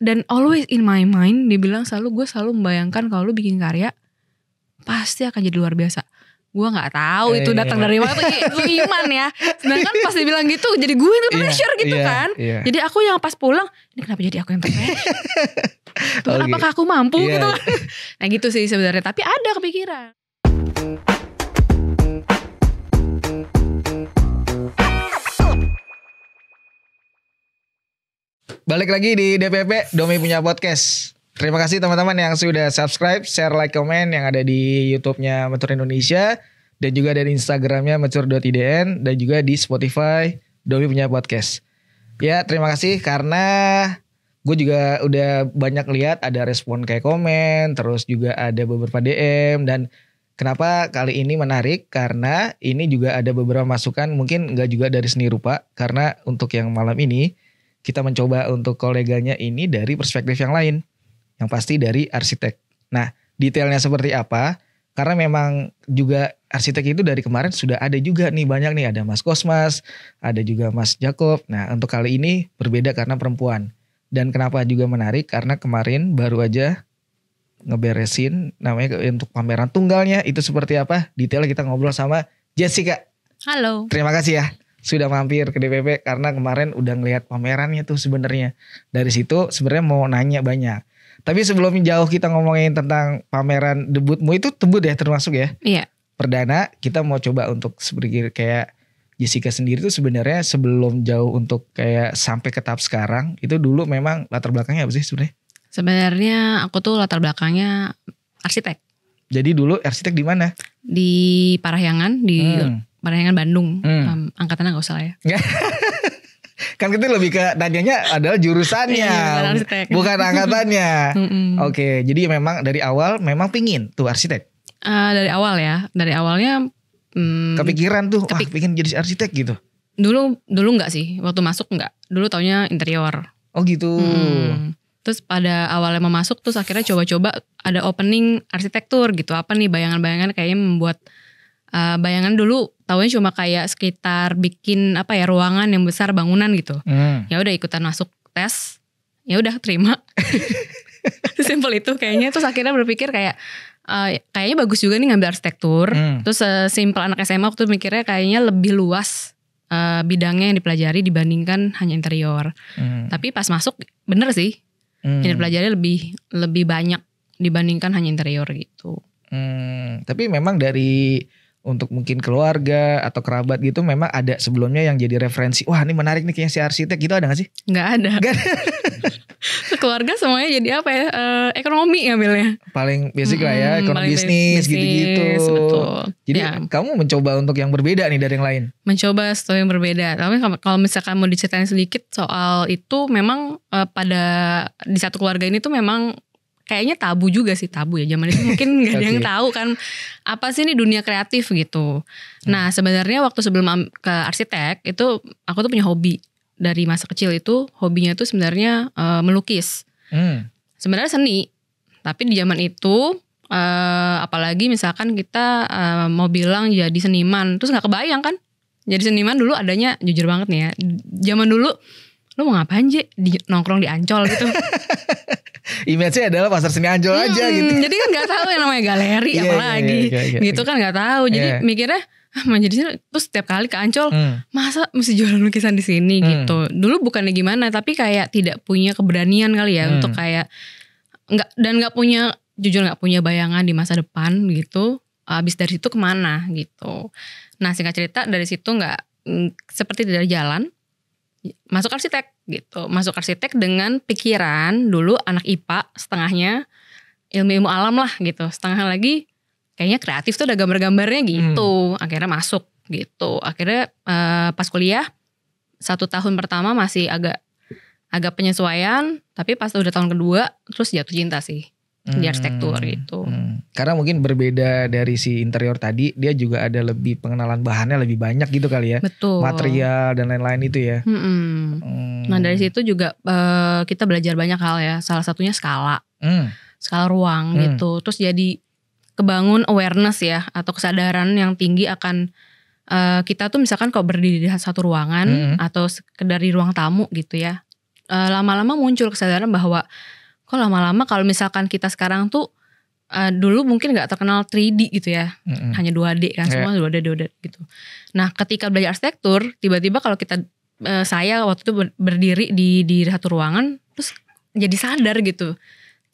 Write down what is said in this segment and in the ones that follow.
dan always in my mind dibilang gue selalu membayangkan kalau lu bikin karya pasti akan jadi luar biasa. Gue nggak tahu itu datang dari mana tuh, itu iman ya. Sedangkan pas dia bilang gitu, jadi gue yang pressure gitu kan. Jadi aku yang pas pulang, ini kenapa jadi aku yang pressure? Apakah aku mampu gitu? Nah gitu sih sebenarnya. Tapi ada kepikiran. Balik lagi di DPP, Domi Punya Podcast. Terima kasih teman-teman yang sudah subscribe, share, like, komen yang ada di YouTube-nya Mature Indonesia dan juga dari Instagram-nya mature.idn dan juga di Spotify Domi Punya Podcast. Ya, terima kasih karena gue juga udah banyak lihat ada respon kayak komen, terus juga ada beberapa DM. Dan kenapa kali ini menarik karena ini juga ada beberapa masukan, mungkin gak juga dari seni rupa, karena untuk yang malam ini kita mencoba untuk koleganya ini dari perspektif yang lain, yang pasti dari arsitek. Nah, detailnya seperti apa? Karena memang juga arsitek itu dari kemarin sudah ada juga nih, banyak nih, ada Mas Kosmas, ada juga Mas Jacob. Nah, untuk kali ini berbeda karena perempuan. Dan kenapa juga menarik? Karena kemarin baru aja ngeberesin namanya untuk pameran tunggalnya, itu seperti apa? Detailnya kita ngobrol sama Jessica. Halo. Terima kasih ya sudah mampir ke DPP karena kemarin udah ngelihat pamerannya tuh sebenarnya. Dari situ sebenarnya mau nanya banyak. Tapi sebelum jauh kita ngomongin tentang pameran debutmu, itu debut ya termasuk ya? Iya. Perdana, kita mau coba untuk seperti kayak Jessica sendiri tuh sebenarnya sebelum jauh untuk kayak sampai ke tahap sekarang, itu dulu memang latar belakangnya apa sih sebenarnya? Sebenarnya aku tuh latar belakangnya arsitek. Jadi dulu arsitek di mana? Di Parahyangan, di Parahyangan Bandung. Angkatannya gak usah lah ya. Kan kita lebih ke tanyanya adalah jurusannya, bukan angkatannya. Oke, jadi memang dari awal memang pingin tuh arsitek. Dari awal ya, dari awalnya kepikiran tuh, pingin jadi arsitek gitu. Dulu enggak sih, waktu masuk enggak. Dulu taunya interior. Oh gitu. Terus pada awalnya mau masuk, terus akhirnya coba-coba ada opening arsitektur gitu. Apa nih bayangan-bayangan kayaknya membuat bayangan dulu taunya cuma kayak sekitar bikin apa ya, ruangan yang besar, bangunan gitu. Ya udah ikutan masuk tes, ya udah terima. Simpel itu kayaknya. Terus akhirnya berpikir kayak kayaknya bagus juga nih ngambil arsitektur. Terus simpel anak SMA waktu itu mikirnya kayaknya lebih luas bidangnya yang dipelajari dibandingkan hanya interior. Tapi pas masuk bener sih, yang dipelajari lebih banyak dibandingkan hanya interior gitu. Tapi memang dari untuk mungkin keluarga atau kerabat gitu memang ada sebelumnya yang jadi referensi. Wah ini menarik nih kayaknya si arsitek gitu, ada gak sih? Gak ada. Keluarga semuanya jadi apa ya? Ekonomi ngambilnya. Paling basic lah ya, ekonomi bisnis gitu-gitu. Betul. Jadi kamu mencoba untuk yang berbeda nih dari yang lain? Mencoba sesuatu yang berbeda. Tapi kalau misalkan mau diceritain sedikit soal itu, memang pada di satu keluarga ini tuh memang kayaknya tabu juga sih, tabu ya zaman itu mungkin gak ada yang tahu kan apa sih ini dunia kreatif gitu. Nah sebenarnya waktu sebelum ke arsitek itu aku tuh punya hobi dari masa kecil. Itu hobinya tuh sebenarnya melukis. Sebenarnya seni, tapi di zaman itu apalagi misalkan kita mau bilang jadi seniman, terus nggak kebayang kan. Jadi seniman dulu adanya, jujur banget nih ya, zaman dulu lu mau ngapain nongkrong di Ancol gitu. Image-nya adalah pasar seni Ancol aja gitu. Jadi kan gak tahu yang namanya galeri apalagi gitu kan gak tahu. Jadi mikirnya mau jadi sini, terus setiap kali ke Ancol masa mesti jualan lukisan di sini gitu. Dulu bukannya gimana, tapi kayak tidak punya keberanian kali ya untuk kayak nggak punya, jujur nggak punya bayangan di masa depan gitu. Abis dari situ kemana gitu. Nah singkat cerita dari situ nggak seperti tidak jalan. Masuk arsitek gitu. Masuk arsitek dengan pikiran dulu anak IPA setengahnya ilmu alam lah gitu. Setengah lagi kayaknya kreatif tuh ada gambar-gambarnya gitu. Akhirnya masuk gitu. Akhirnya pas kuliah 1 tahun pertama masih agak penyesuaian. Tapi pas udah tahun kedua terus jatuh cinta sih di arsitektur gitu. Karena mungkin berbeda dari si interior tadi, dia juga ada lebih pengenalan bahannya lebih banyak gitu kali ya. Betul. Material dan lain-lain itu ya. Nah dari situ juga kita belajar banyak hal ya. Salah satunya skala ruang gitu. Terus jadi kebangun awareness ya, atau kesadaran yang tinggi akan kita tuh misalkan kalau berdiri di satu ruangan atau sekedar di ruang tamu gitu ya. lama-lama muncul kesadaran bahwa kok lama-lama kalau misalkan kita sekarang tuh dulu mungkin nggak terkenal 3D gitu ya, hanya 2D kan, semua 2D gitu. Nah ketika belajar arsitektur, tiba-tiba kalau kita saya waktu itu berdiri di satu ruangan, terus jadi sadar gitu,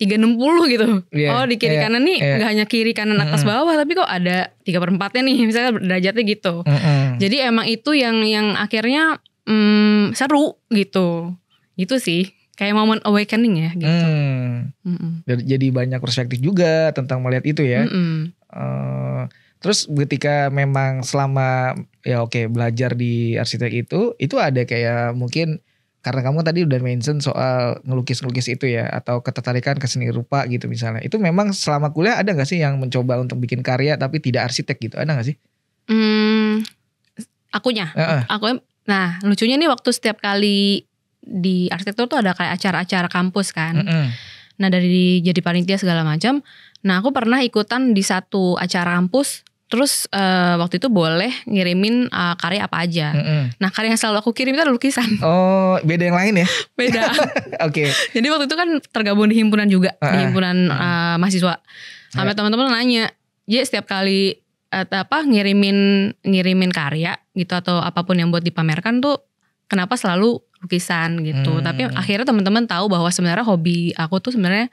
360 gitu. Oh di kiri kanan nih gak hanya kiri kanan atas bawah, tapi kok ada 3/4-nya nih misalnya derajatnya gitu. Jadi emang itu yang akhirnya seru gitu. Gitu sih. Kayak moment awakening ya gitu. Jadi banyak perspektif juga tentang melihat itu ya. Terus ketika memang selama belajar di arsitek itu ada kayak mungkin karena kamu tadi udah mention soal ngelukis-ngelukis itu ya, atau ketertarikan ke seni rupa gitu misalnya. Itu memang selama kuliah ada gak sih yang mencoba untuk bikin karya tapi tidak arsitek gitu? Ada gak sih? Akunya. Nah lucunya nih waktu setiap kali di arsitektur tuh ada kayak acara-acara kampus kan. Nah dari jadi panitia segala macam. Nah aku pernah ikutan di satu acara kampus. Terus waktu itu boleh ngirimin karya apa aja. Nah karya yang selalu aku kirim itu adalah lukisan. Oh beda yang lain ya? Beda. Oke. Jadi waktu itu kan tergabung di himpunan juga. Di himpunan mahasiswa. Sampai teman-teman nanya. Ya setiap kali ngirimin karya gitu atau apapun yang buat dipamerkan tuh kenapa selalu lukisan gitu. Tapi akhirnya teman-teman tahu bahwa sebenarnya hobi aku tuh sebenarnya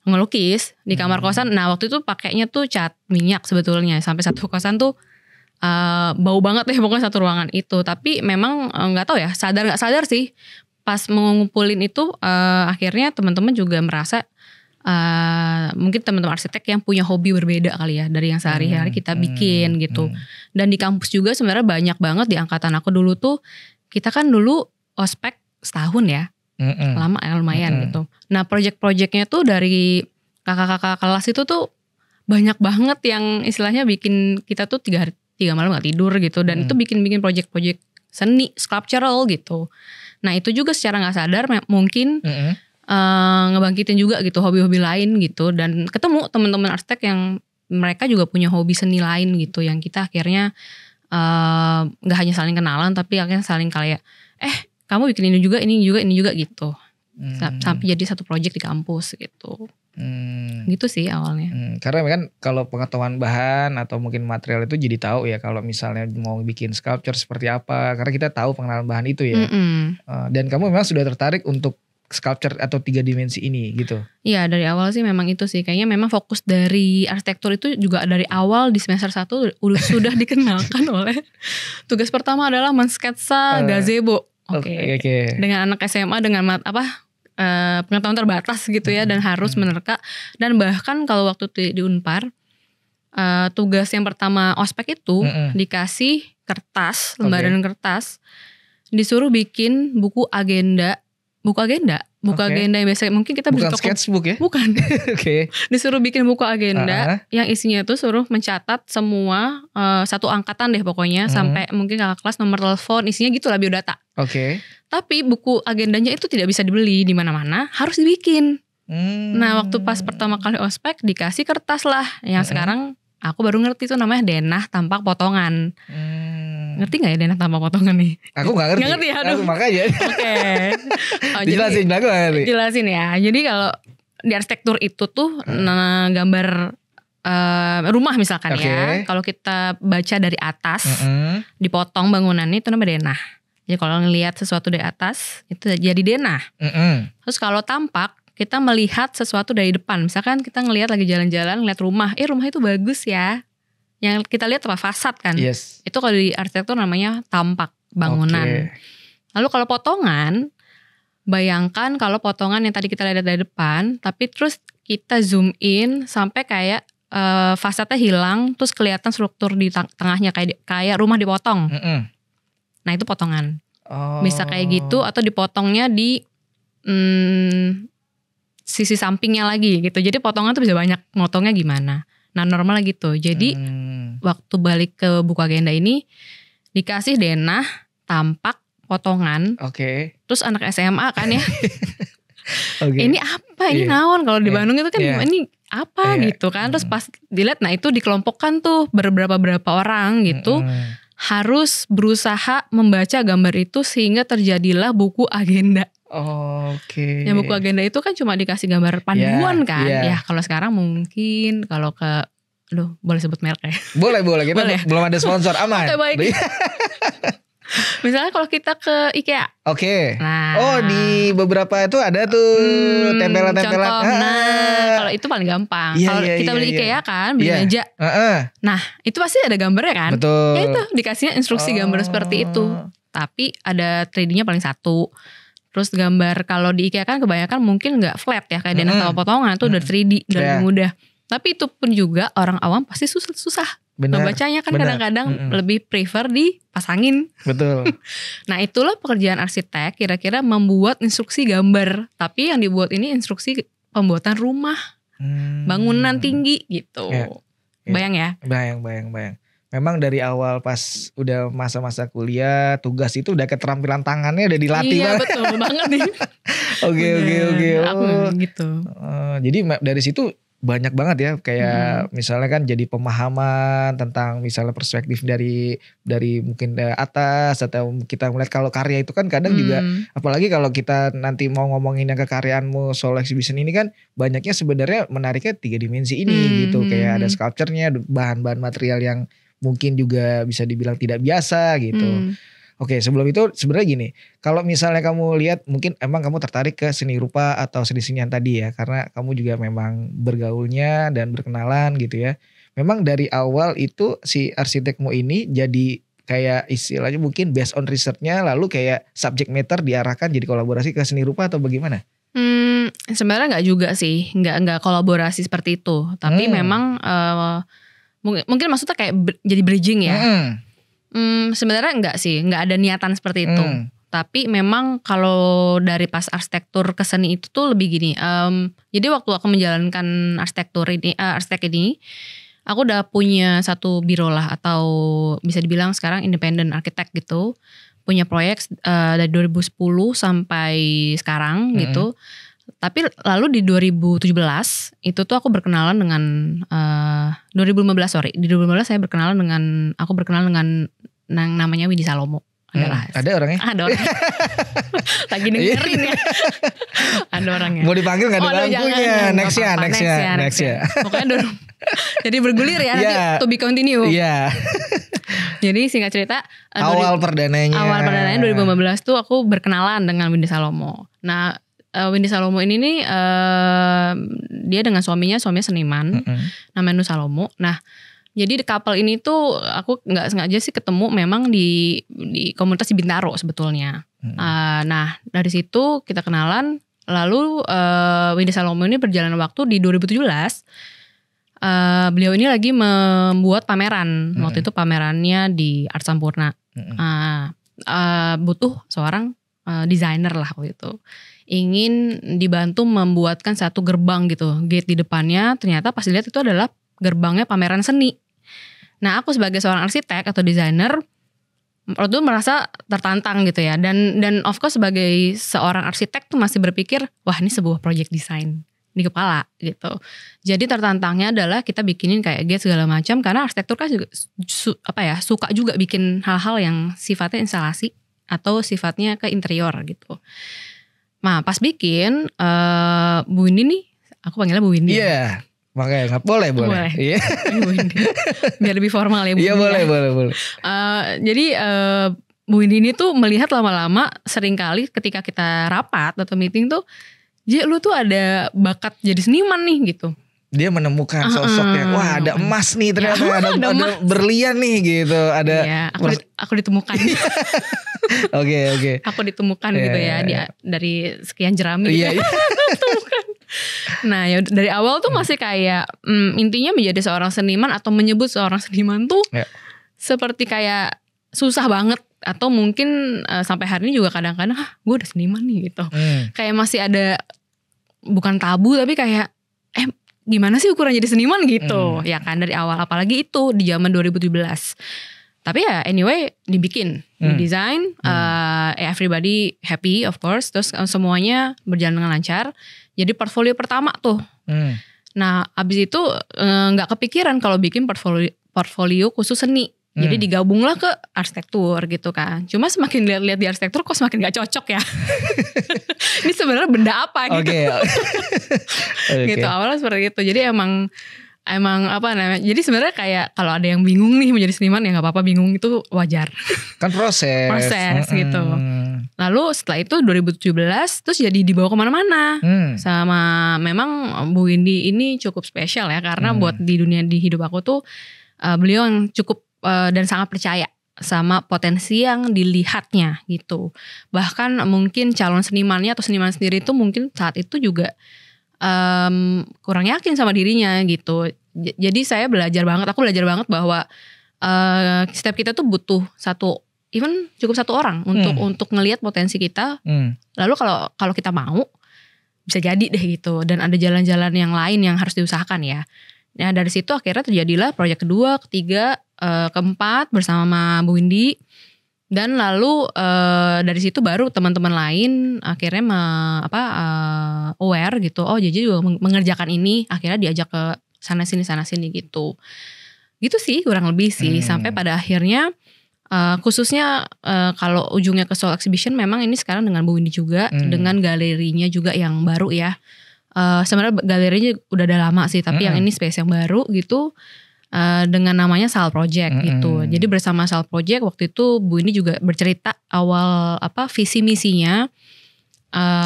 ngelukis di kamar kosan. Nah waktu itu pakainya tuh cat minyak sebetulnya. Sampai satu kosan tuh bau banget deh pokoknya satu ruangan itu. Tapi memang gak tahu ya, sadar gak sadar sih. Pas mengumpulin itu akhirnya teman-teman juga merasa mungkin teman-teman arsitek yang punya hobi berbeda kali ya dari yang sehari-hari kita bikin gitu. Dan di kampus juga sebenarnya banyak banget di angkatan aku dulu tuh. Kita kan dulu ospek setahun ya. Lama lumayan gitu. Nah project-projectnya tuh dari kakak-kakak kelas itu tuh banyak banget yang istilahnya bikin kita tuh 3 malam gak tidur gitu. Dan itu bikin project-project seni, sculptural gitu. Nah itu juga secara gak sadar mungkin ngebangkitin juga gitu hobi-hobi lain gitu. Dan ketemu teman-teman arsitek yang mereka juga punya hobi seni lain gitu. Yang kita akhirnya gak hanya saling kenalan tapi akhirnya saling kayak kamu bikin ini juga gitu. Sampai jadi satu project di kampus gitu. Gitu sih awalnya. Karena kan kalau pengetahuan bahan atau mungkin material itu jadi tahu ya kalau misalnya mau bikin sculpture seperti apa. Karena kita tahu pengenalan bahan itu ya. Dan kamu memang sudah tertarik untuk sculpture atau 3 dimensi ini gitu. Iya dari awal sih memang itu sih. Kayaknya memang fokus dari arsitektur itu juga dari awal di semester 1 sudah dikenalkan oleh tugas pertama adalah mensketsa gazebo. Oke. Dengan anak SMA dengan pengetahuan terbatas gitu ya dan harus menerka. Dan bahkan kalau waktu di Unpar tugas yang pertama ospek itu dikasih kertas, lembaran kertas, disuruh bikin buku agenda yang biasa mungkin kita bukan sketchbook ya? Bukan. Disuruh bikin buku agenda yang isinya tuh suruh mencatat semua satu angkatan deh pokoknya sampai mungkin kakak kelas, nomor telepon, isinya gitulah biodata. Tapi buku agendanya itu tidak bisa dibeli di mana-mana, harus dibikin. Nah waktu pas pertama kali ospek dikasih kertas lah yang sekarang aku baru ngerti tuh namanya denah tampak potongan. Ngerti gak ya denah tanpa potongan nih? Aku gak ngerti. Gak ngerti ya? Aduh. Makanya. Oke. Dijelasin, aku gak ngerti. Jelasin ya. Jadi kalau di arsitektur itu tuh gambar rumah misalkan ya. Kalau kita baca dari atas, dipotong bangunannya itu namanya denah. Jadi kalau ngelihat sesuatu dari atas, itu jadi denah. Terus kalau tampak, kita melihat sesuatu dari depan. Misalkan kita ngelihat lagi jalan-jalan, ngeliat rumah. Rumah itu bagus ya. Yang kita lihat apa? Fasad kan. Itu kalau di arsitektur namanya tampak bangunan. Lalu kalau potongan, bayangkan kalau potongan yang tadi kita lihat dari depan, tapi terus kita zoom in sampai kayak fasadnya hilang, terus kelihatan struktur di tengahnya kayak rumah dipotong. Nah itu potongan. Bisa kayak gitu atau dipotongnya di sisi sampingnya lagi gitu. Jadi potongan tuh bisa banyak, motongnya gimana. Nah normal gitu. Jadi waktu balik ke buku agenda ini dikasih denah, tampak, potongan. Terus anak SMA kan ya. Ini apa? Ini naon? Kalau di Bandung itu kan ini apa gitu kan. Terus pas dilihat, nah itu dikelompokkan tuh berapa orang gitu. Harus berusaha membaca gambar itu sehingga terjadilah buku agenda. Oke. Yang buku agenda itu kan cuma dikasih gambar panduan kan. Ya kalau sekarang mungkin kalau ke boleh sebut merek ya? Boleh kita boleh. Belum ada sponsor, aman. Oke, baik. Misalnya kalau kita ke IKEA. Oke. Nah, di beberapa itu ada tuh tempelan-tempelan. Contoh, kalau itu paling gampang. Kalau kita beli IKEA kan, beli meja. Nah, itu pasti ada gambarnya kan? Betul. Ya itu dikasihnya instruksi gambar seperti itu. Tapi ada 3D-nya paling satu. Terus gambar kalau di IKEA kan kebanyakan mungkin nggak flat ya, kayak denah sama potongan tuh udah 3D dan lebih mudah. Tapi itu pun juga orang awam pasti susah. Membacanya kan kadang-kadang lebih prefer dipasangin. Betul. Nah itulah pekerjaan arsitek, kira-kira membuat instruksi gambar. Tapi yang dibuat ini instruksi pembuatan rumah, bangunan tinggi gitu. Bayang ya? Bayang. Memang dari awal pas udah masa-masa kuliah, tugas itu udah keterampilan tangannya udah dilatih. Iya betul banget nih. Oke. Aku gitu. Jadi dari situ banyak banget ya, kayak misalnya kan jadi pemahaman tentang misalnya perspektif dari mungkin atas, atau kita melihat kalau karya itu kan kadang juga, apalagi kalau kita nanti mau ngomongin yang kekaryaanmu soal exhibition ini kan banyaknya sebenarnya menariknya 3 dimensi ini gitu, kayak ada sculpture-nya, bahan-bahan material yang mungkin juga bisa dibilang tidak biasa gitu. Oke, sebelum itu sebenarnya gini, kalau misalnya kamu lihat mungkin emang kamu tertarik ke seni rupa atau seni-senian tadi ya, karena kamu juga memang bergaulnya dan berkenalan gitu ya. Memang dari awal itu si arsitekmu ini jadi kayak istilahnya mungkin based on research-nya, lalu kayak subject matter diarahkan jadi kolaborasi ke seni rupa atau bagaimana? Sebenarnya nggak juga sih, nggak kolaborasi seperti itu, tapi memang mungkin maksudnya kayak jadi bridging ya. Sebenarnya enggak sih, enggak ada niatan seperti itu. Tapi memang kalau dari pas arsitektur ke seni itu tuh lebih gini. Jadi waktu aku menjalankan arsitek ini, aku udah punya satu biro lah, atau bisa dibilang sekarang independent arsitek gitu. Punya proyek dari 2010 sampai sekarang gitu. Tapi lalu di 2017 itu tuh aku berkenalan dengan 2015 Di 2015 aku berkenalan dengan yang namanya Windy Salomo. Ada orangnya? Ada orangnya. Lagi dengerin ya. Ada orangnya. Mau dipanggil gak ada bangkunya? Next ya. Pokoknya jadi bergulir ya, nanti to be continue. Iya. Jadi singkat cerita, awal perdananya 2015 tuh aku berkenalan dengan Windy Salomo. Nah, Windy Salomo ini nih dia dengan suaminya seniman, namanya Nu Salomo. Nah, jadi di couple ini tuh aku nggak sengaja sih ketemu memang di komunitas di Bintaro sebetulnya. Nah dari situ kita kenalan. Lalu Windy Salomo ini berjalan waktu di 2017. Beliau ini lagi membuat pameran. Waktu itu pamerannya di Art Sampurna. Butuh seorang desainer lah waktu itu. Ingin dibantu membuatkan satu gerbang gitu, gate di depannya. Ternyata pas dilihat itu adalah gerbangnya pameran seni. Nah aku sebagai seorang arsitek atau desainer waktu itu merasa tertantang gitu ya. Dan of course sebagai seorang arsitek tuh masih berpikir, wah ini sebuah project design di kepala gitu. Jadi tertantangnya adalah kita bikinin kayak gate segala macam, karena arsitektur kan juga suka juga bikin hal-hal yang sifatnya instalasi atau sifatnya ke interior gitu. Nah pas bikin Bu Windy nih, aku panggilnya Bu Windy. Iya. Makanya nggak boleh. Iya. Biar lebih formal ya Bu. Iya boleh. Jadi Bu Windy ini tuh melihat lama-lama seringkali ketika kita rapat atau meeting tuh, Ji lu tuh ada bakat jadi seniman nih gitu. Dia menemukan sosoknya, wah ada emas nih ternyata, ada berlian nih gitu, ada. Iya, aku ditemukan. Oke. Aku ditemukan gitu ya, dari sekian jerami. Iya. Ditemukan. Nah ya dari awal tuh masih kayak intinya menjadi seorang seniman atau menyebut seorang seniman tuh seperti kayak susah banget, atau mungkin sampai hari ini juga kadang-kadang gue udah seniman nih gitu. Kayak masih ada, bukan tabu tapi kayak gimana sih ukuran jadi seniman gitu. Ya kan dari awal, apalagi itu di zaman 2017. Tapi ya anyway dibikin, didesain, everybody happy of course. Terus semuanya berjalan dengan lancar. Jadi portfolio pertama tuh. Nah abis itu gak kepikiran kalau bikin portfolio khusus seni. Jadi digabunglah ke arsitektur gitu kan. Cuma semakin lihat-lihat di arsitektur kok semakin gak cocok ya. Ini sebenarnya benda apa gitu. Gitu awalnya seperti itu. Jadi emang apa namanya, jadi sebenarnya kayak kalau ada yang bingung nih menjadi seniman ya gak apa-apa, bingung itu wajar. Kan proses gitu. Lalu setelah itu 2017 terus jadi dibawa kemana-mana. Sama memang Bu Windy ini cukup spesial ya, karena buat di dunia di hidup aku tuh beliau yang cukup dan sangat percaya sama potensi yang dilihatnya gitu. Bahkan mungkin calon senimannya atau seniman sendiri itu mungkin saat itu juga kurang yakin sama dirinya gitu. Jadi aku belajar banget bahwa setiap kita tuh butuh cukup satu orang untuk ngelihat potensi kita. Lalu kalau kita mau bisa jadi deh gitu. Dan ada jalan-jalan yang lain yang harus diusahakan ya. Nah dari situ akhirnya terjadilah proyek kedua, ketiga, keempat bersama Bu Windy. Dan lalu dari situ baru teman-teman lain akhirnya aware gitu. Oh JJ juga mengerjakan ini. Akhirnya diajak ke sana sini gitu. Gitu sih kurang lebih sih. Sampai pada akhirnya khususnya kalau ujungnya ke Soul Exhibition, memang ini sekarang dengan Bu Windy juga. Dengan galerinya juga yang baru ya. Sebenarnya galerinya udah ada lama sih. Tapi yang ini space yang baru gitu. Dengan namanya Sal Project gitu. Jadi bersama Sal Project waktu itu Bu Windy juga bercerita awal visi misinya,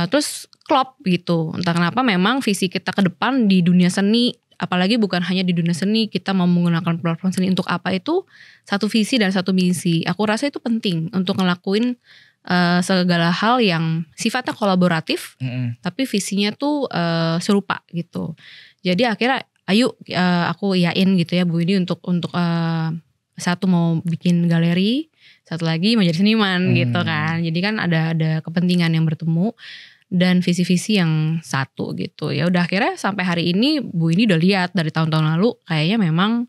terus klop gitu. Entah kenapa memang visi kita ke depan di dunia seni, apalagi bukan hanya di dunia seni, kita mau menggunakan platform seni untuk apa, itu satu visi dan satu misi. Aku rasa itu penting untuk ngelakuin segala hal yang sifatnya kolaboratif, tapi visinya tuh serupa gitu. Jadi akhirnya ayo aku iyain gitu ya Bu Windy untuk satu mau bikin galeri, satu lagi mau jadi seniman gitu kan. Jadi kan ada kepentingan yang bertemu dan visi-visi yang satu gitu. Ya udah akhirnya sampai hari ini Bu Windy udah lihat dari tahun-tahun lalu kayaknya memang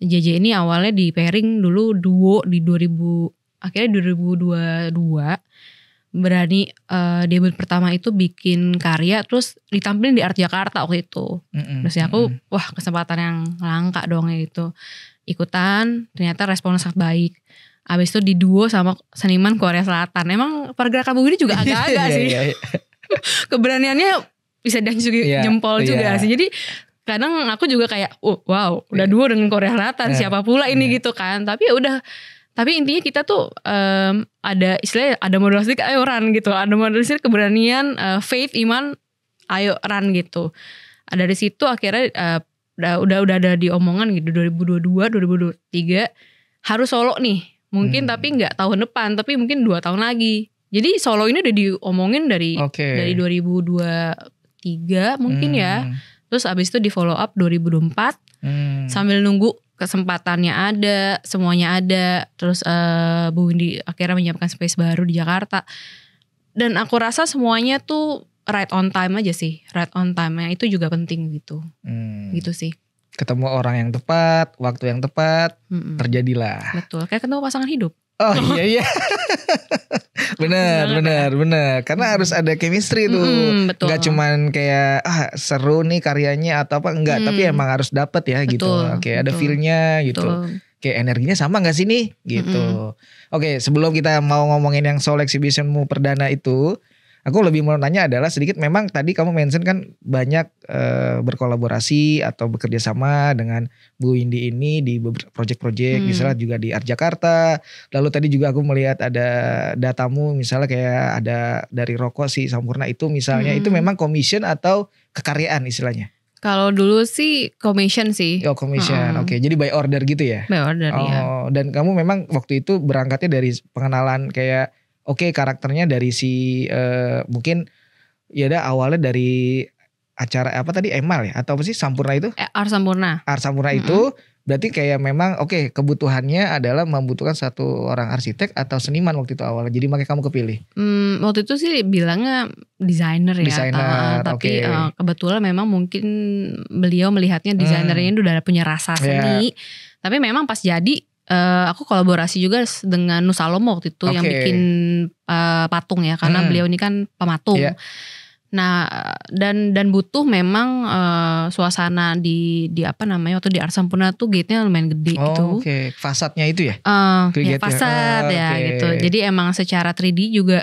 JJ ini awalnya di pairing dulu duo di 2022 berani debut pertama itu bikin karya terus ditampilin di Art Jakarta waktu itu. Terus ya aku wah kesempatan yang langka dong gitu. Ikutan, ternyata responnya sangat baik. Abis itu di duo sama seniman Korea Selatan. Emang pergerakan Bu Windy juga agak-agak sih. Keberaniannya bisa jempol juga sih. Jadi kadang aku juga kayak wow udah duo dengan Korea Selatan, siapa pula ini gitu kan. Tapi ya udah. Tapi intinya kita tuh ada istilahnya ada modal sedikit ayo run gitu. Ada modal sedikit keberanian, faith, iman, ayo run gitu. Dari situ akhirnya udah ada di omongan gitu 2022, 2023 harus solo nih. Mungkin tapi nggak tahun depan, tapi mungkin 2 tahun lagi. Jadi solo ini udah diomongin dari 2023 mungkin ya. Terus abis itu di follow up 2024 sambil nunggu kesempatannya ada, semuanya ada. Terus Bu Windy akhirnya menyiapkan space baru di Jakarta. Dan aku rasa semuanya tuh right on time aja sih. Right on time-nya itu juga penting gitu. Gitu sih. Ketemu orang yang tepat, waktu yang tepat, terjadilah. Betul, kayak ketemu pasangan hidup. Oh iya. bener. Karena harus ada chemistry tuh. Betul. Gak cuman kayak seru nih karyanya atau apa, enggak. Tapi emang harus dapet ya gitu. Oke, ada feel-nya gitu. Kayak energinya sama gak sih nih gitu. Oke, sebelum kita mau ngomongin yang Soul Exhibitionmu perdana itu, aku lebih mau nanya adalah sedikit, memang tadi kamu mention kan banyak berkolaborasi atau bekerja sama dengan Bu Windy ini di beberapa project-project, misalnya juga di Art Jakarta. Lalu tadi juga aku melihat ada datamu misalnya kayak ada dari Rokok si Sampurna itu misalnya, itu memang commission atau kekaryaan istilahnya? Kalau dulu sih commission sih. Oh commission, oke. Jadi by order gitu ya? By order ya. Dan kamu memang waktu itu berangkatnya dari pengenalan kayak karakternya dari si mungkin ya ada awalnya dari acara apa tadi Emal ya atau apa sih Sampurna itu? Art Sampurna. Art Sampurna itu berarti kayak memang kebutuhannya adalah membutuhkan satu orang arsitek atau seniman waktu itu awalnya. Jadi makanya kamu kepilih. Waktu itu sih bilangnya desainer ya. Tapi kebetulan memang mungkin beliau melihatnya desainernya ini udah punya rasa seni. Tapi memang pas jadi aku kolaborasi juga dengan Nusalomo waktu itu yang bikin patung ya, karena beliau ini kan pematung. Nah dan butuh memang suasana di apa namanya waktu di Art Sampurna tuh gate-nya lumayan gede gitu. Oke. Fasadnya itu ya? Ya fasad ya gitu. Jadi emang secara 3D juga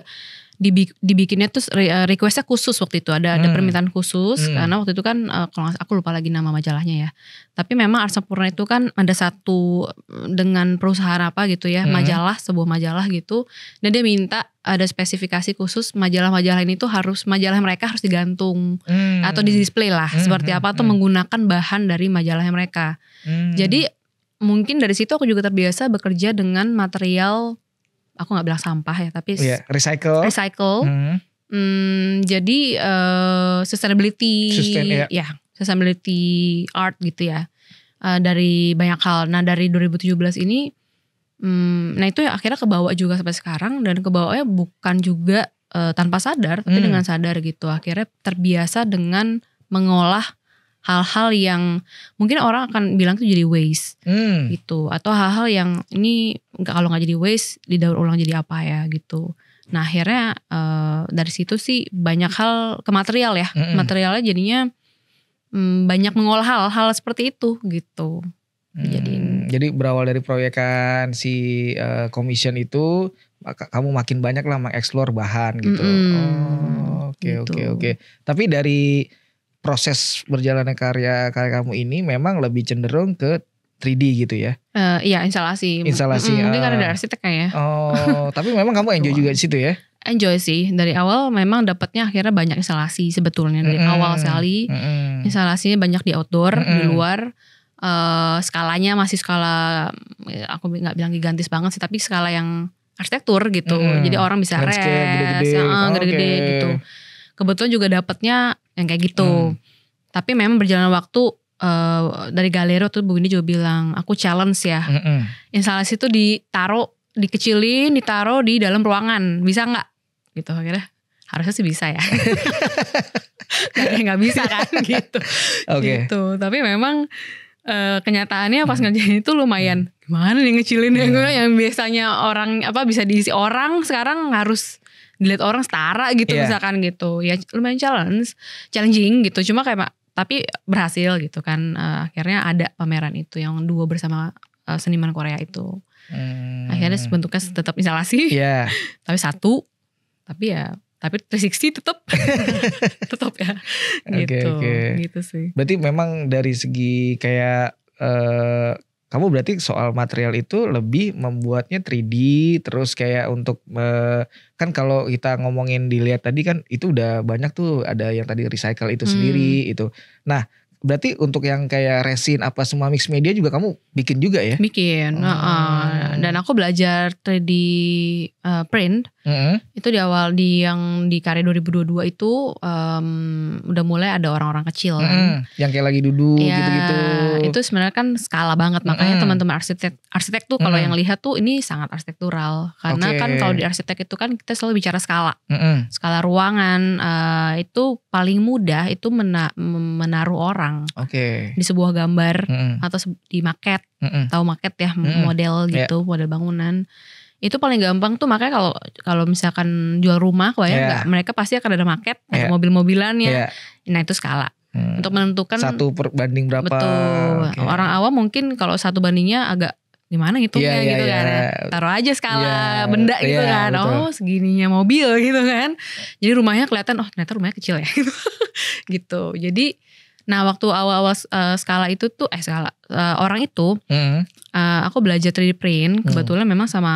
dibikinnya tuh requestnya khusus waktu itu ada permintaan khusus karena waktu itu kan kalau aku lupa lagi nama majalahnya ya. Tapi memang Art Sampurna itu kan ada satu dengan perusahaan apa gitu ya, sebuah majalah gitu. Dan dia minta ada spesifikasi khusus majalah-majalah ini tuh majalah mereka harus digantung atau di display lah seperti apa atau menggunakan bahan dari majalahnya mereka. Jadi mungkin dari situ aku juga terbiasa bekerja dengan material, aku nggak bilang sampah ya, tapi recycle. Jadi sustainability art gitu ya, dari banyak hal. Nah dari 2017 ini nah itu ya akhirnya kebawa juga sampai sekarang, dan kebawanya bukan juga tanpa sadar tapi dengan sadar gitu. Akhirnya terbiasa dengan mengolah hal-hal yang mungkin orang akan bilang tuh jadi waste gitu, atau hal-hal yang ini kalau nggak jadi waste didaur ulang jadi apa ya gitu. Nah akhirnya dari situ sih banyak hal ke material ya, materialnya jadinya banyak mengolah hal-hal seperti itu gitu. Jadi berawal dari proyekan si commission itu, kamu makin banyak lah mengeksplor bahan gitu. Oke. Tapi dari proses berjalannya karya kamu ini memang lebih cenderung ke 3D gitu ya? Iya instalasi. Mungkin karena ada arsitek ya. Tapi memang kamu enjoy juga di situ ya? Enjoy sih, dari awal memang dapatnya akhirnya banyak instalasi sebetulnya dari awal sekali. Instalasinya banyak di outdoor, di luar. Skalanya masih skala, aku nggak bilang gigantis banget sih, tapi skala yang arsitektur gitu. Jadi orang bisa res, gede-gede gitu. Kebetulan juga dapatnya yang kayak gitu. Tapi memang berjalan waktu dari Galero tuh Bu Windy juga bilang, aku challenge ya. Instalasi tuh dikecilin, ditaruh di dalam ruangan, bisa nggak? Gitu akhirnya harusnya sih bisa ya. Nggak bisa kan gitu. Gitu. Tapi memang kenyataannya pas ngerjain itu lumayan gimana nih ngecilin yang biasanya orang bisa diisi orang, sekarang harus dilihat orang setara gitu misalkan gitu. Ya lumayan challenging gitu. Cuma kayak tapi berhasil gitu kan. Akhirnya ada pameran itu yang duo bersama seniman Korea itu. Akhirnya bentuknya tetap instalasi. Tapi satu. Tapi 360 tetap ya gitu. Gitu sih. Berarti memang dari segi kayak kamu berarti soal material itu lebih membuatnya 3D, terus kayak untuk kan kalau kita ngomongin dilihat tadi kan itu udah banyak tuh, ada yang tadi recycle itu sendiri itu. Nah berarti untuk yang kayak resin apa semua mix media juga kamu bikin juga ya? Bikin. Dan aku belajar 3D print. Itu di awal yang di Karya 2022 itu udah mulai ada orang-orang kecil kan. Yang kayak lagi duduk gitu-gitu. Itu sebenarnya kan skala banget. Makanya teman-teman arsitek tuh kalau yang lihat tuh ini sangat arsitektural. Karena kan kalau di arsitek itu kan kita selalu bicara skala. Skala ruangan itu paling mudah itu menaruh orang. Di sebuah gambar atau di maket. Tahu maket ya, model gitu, model bangunan. Itu paling gampang tuh, makanya kalau misalkan jual rumah nggak, mereka pasti akan ada maket atau mobil-mobilannya. Nah itu skala untuk menentukan 1 per banding berapa. Betul. Orang awam mungkin kalau 1 bandingnya agak gimana ngitungnya gitu kan. Taruh aja skala benda gitu kan. Betul. Segininya mobil gitu kan. Jadi rumahnya kelihatan ternyata rumahnya kecil ya gitu. Jadi nah waktu awal-awal skala itu tuh orang itu aku belajar 3D print kebetulan memang sama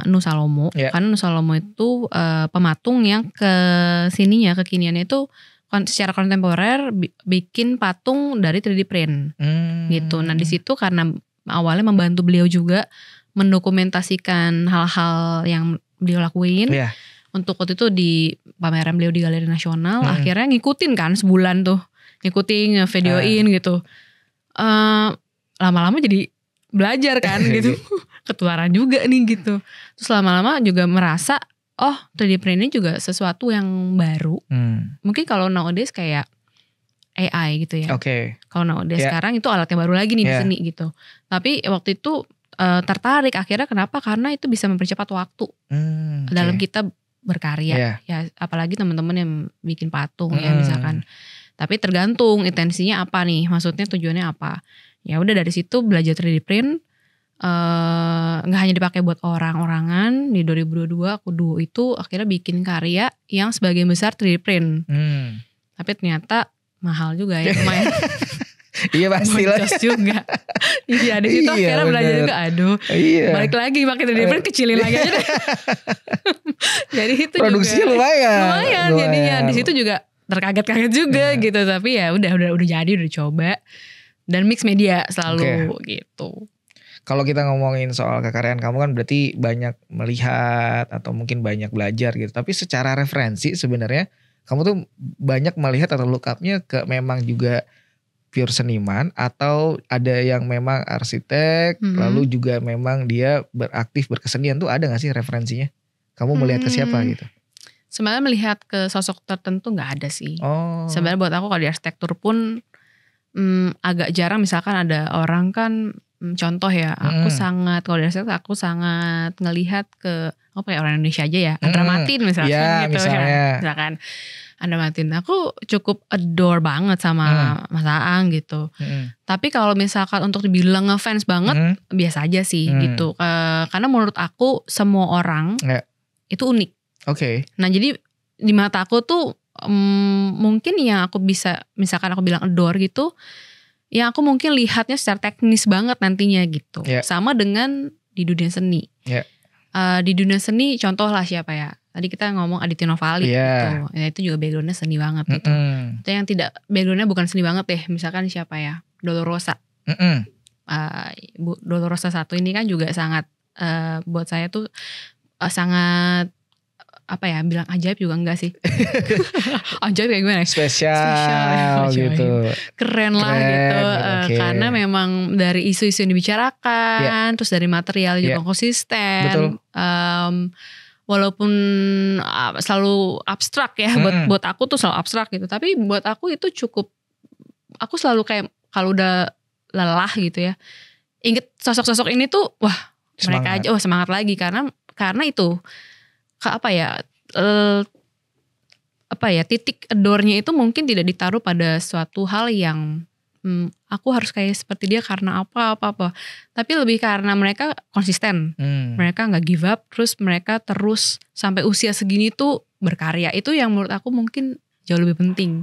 Nu Salomo. Karena Nu Salomo itu pematung yang kekiniannya itu secara kontemporer bikin patung dari 3D print gitu. Nah di situ karena awalnya membantu beliau juga mendokumentasikan hal-hal yang beliau lakuin. Untuk waktu itu di pameran beliau di Galeri Nasional, akhirnya ngikutin kan sebulan tuh. Ngikutin, videoin gitu. Lama-lama jadi belajar kan gitu. Ketularan juga nih gitu. Terus lama-lama juga merasa 3D print ini juga sesuatu yang baru. Mungkin kalau nowadays kayak AI gitu ya. Kalau nowadays sekarang itu alat yang baru lagi nih di seni gitu. Tapi waktu itu tertarik akhirnya, kenapa? Karena itu bisa mempercepat waktu dalam kita berkarya. Ya apalagi teman-teman yang bikin patung ya misalkan. Tapi tergantung intensinya apa nih, maksudnya tujuannya apa. Ya udah dari situ belajar 3D print. Nggak hanya dipakai buat orang-orangan. Di 2022 aku duo itu akhirnya bikin karya yang sebagian besar 3D print. Tapi ternyata mahal juga ya, lumayan. Iya pastilah. Boncos juga. Iya di situ akhirnya belajar juga. Aduh, balik lagi pakai 3D print, kecilin lagi aja deh. Jadi itu produksinya juga lumayan. Jadinya di situ juga terkaget-kaget juga gitu. Tapi ya udah jadi, udah coba. Dan mix media selalu gitu. Kalau kita ngomongin soal kekaryaan kamu kan berarti banyak melihat atau mungkin banyak belajar gitu. Tapi secara referensi sebenarnya kamu tuh banyak melihat atau look up-nya ke memang juga pure seniman atau ada yang memang arsitek lalu juga memang dia beraktif berkesenian tuh, ada gak sih referensinya? Kamu melihat ke siapa gitu? Sebenarnya melihat ke sosok tertentu gak ada sih. Sebenarnya buat aku kalau di arsitektur pun agak jarang, misalkan ada orang kan contoh ya, aku sangat kalau dari situ aku sangat ngelihat ke orang Indonesia aja ya, Andra Matin misalkan gitu ya. Misalkan Andra Matin, aku cukup adore banget sama Mas Aang gitu. Tapi kalau misalkan untuk dibilang ngefans banget, biasa aja sih gitu. Karena menurut aku semua orang itu unik. Nah jadi di mata aku tuh mungkin yang aku bisa, misalkan aku bilang adore gitu, yang aku mungkin lihatnya secara teknis banget nantinya gitu. Sama dengan di dunia seni. Di dunia seni contoh lah siapa ya. Tadi kita ngomong Aditya Novali gitu. Ya itu juga backgroundnya seni banget gitu. Itu yang tidak backgroundnya bukan seni banget deh. Misalkan siapa ya, Dolorosa. Dolorosa 1 ini kan juga sangat buat saya tuh sangat bilang ajaib juga enggak sih. Ajaib kayak gimana? Spesial gitu. Keren lah gitu. Karena memang dari isu-isu yang dibicarakan, terus dari material juga konsisten. Walaupun selalu abstrak ya, buat aku tuh selalu abstrak gitu. Tapi buat aku itu cukup, aku selalu kayak kalau udah lelah gitu ya, inget sosok-sosok ini tuh, wah mereka aja, semangat lagi karena itu. Titik adore-nya itu mungkin tidak ditaruh pada suatu hal yang aku harus kayak seperti dia karena apa. Tapi lebih karena mereka konsisten. Mereka gak give up, terus mereka terus sampai usia segini tuh berkarya. Itu yang menurut aku mungkin jauh lebih penting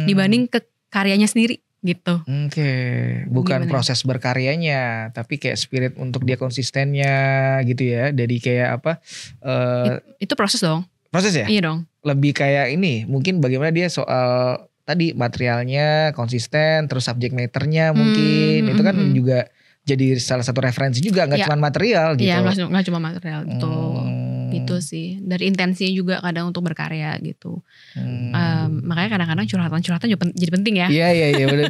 dibanding ke karyanya sendiri gitu. Bukan gimana? Proses berkaryanya, tapi kayak spirit untuk dia konsistennya gitu ya. Dari kayak itu proses dong. Proses ya? Iya dong. Lebih kayak ini, mungkin bagaimana dia soal tadi materialnya konsisten, terus subject matternya mungkin itu kan juga jadi salah satu referensi juga, nggak cuma material gitu. Iya, nggak cuma material gitu. Gitu sih. Dari intensinya juga kadang untuk berkarya gitu. Makanya kadang-kadang curhatan jadi penting ya. Iya benar.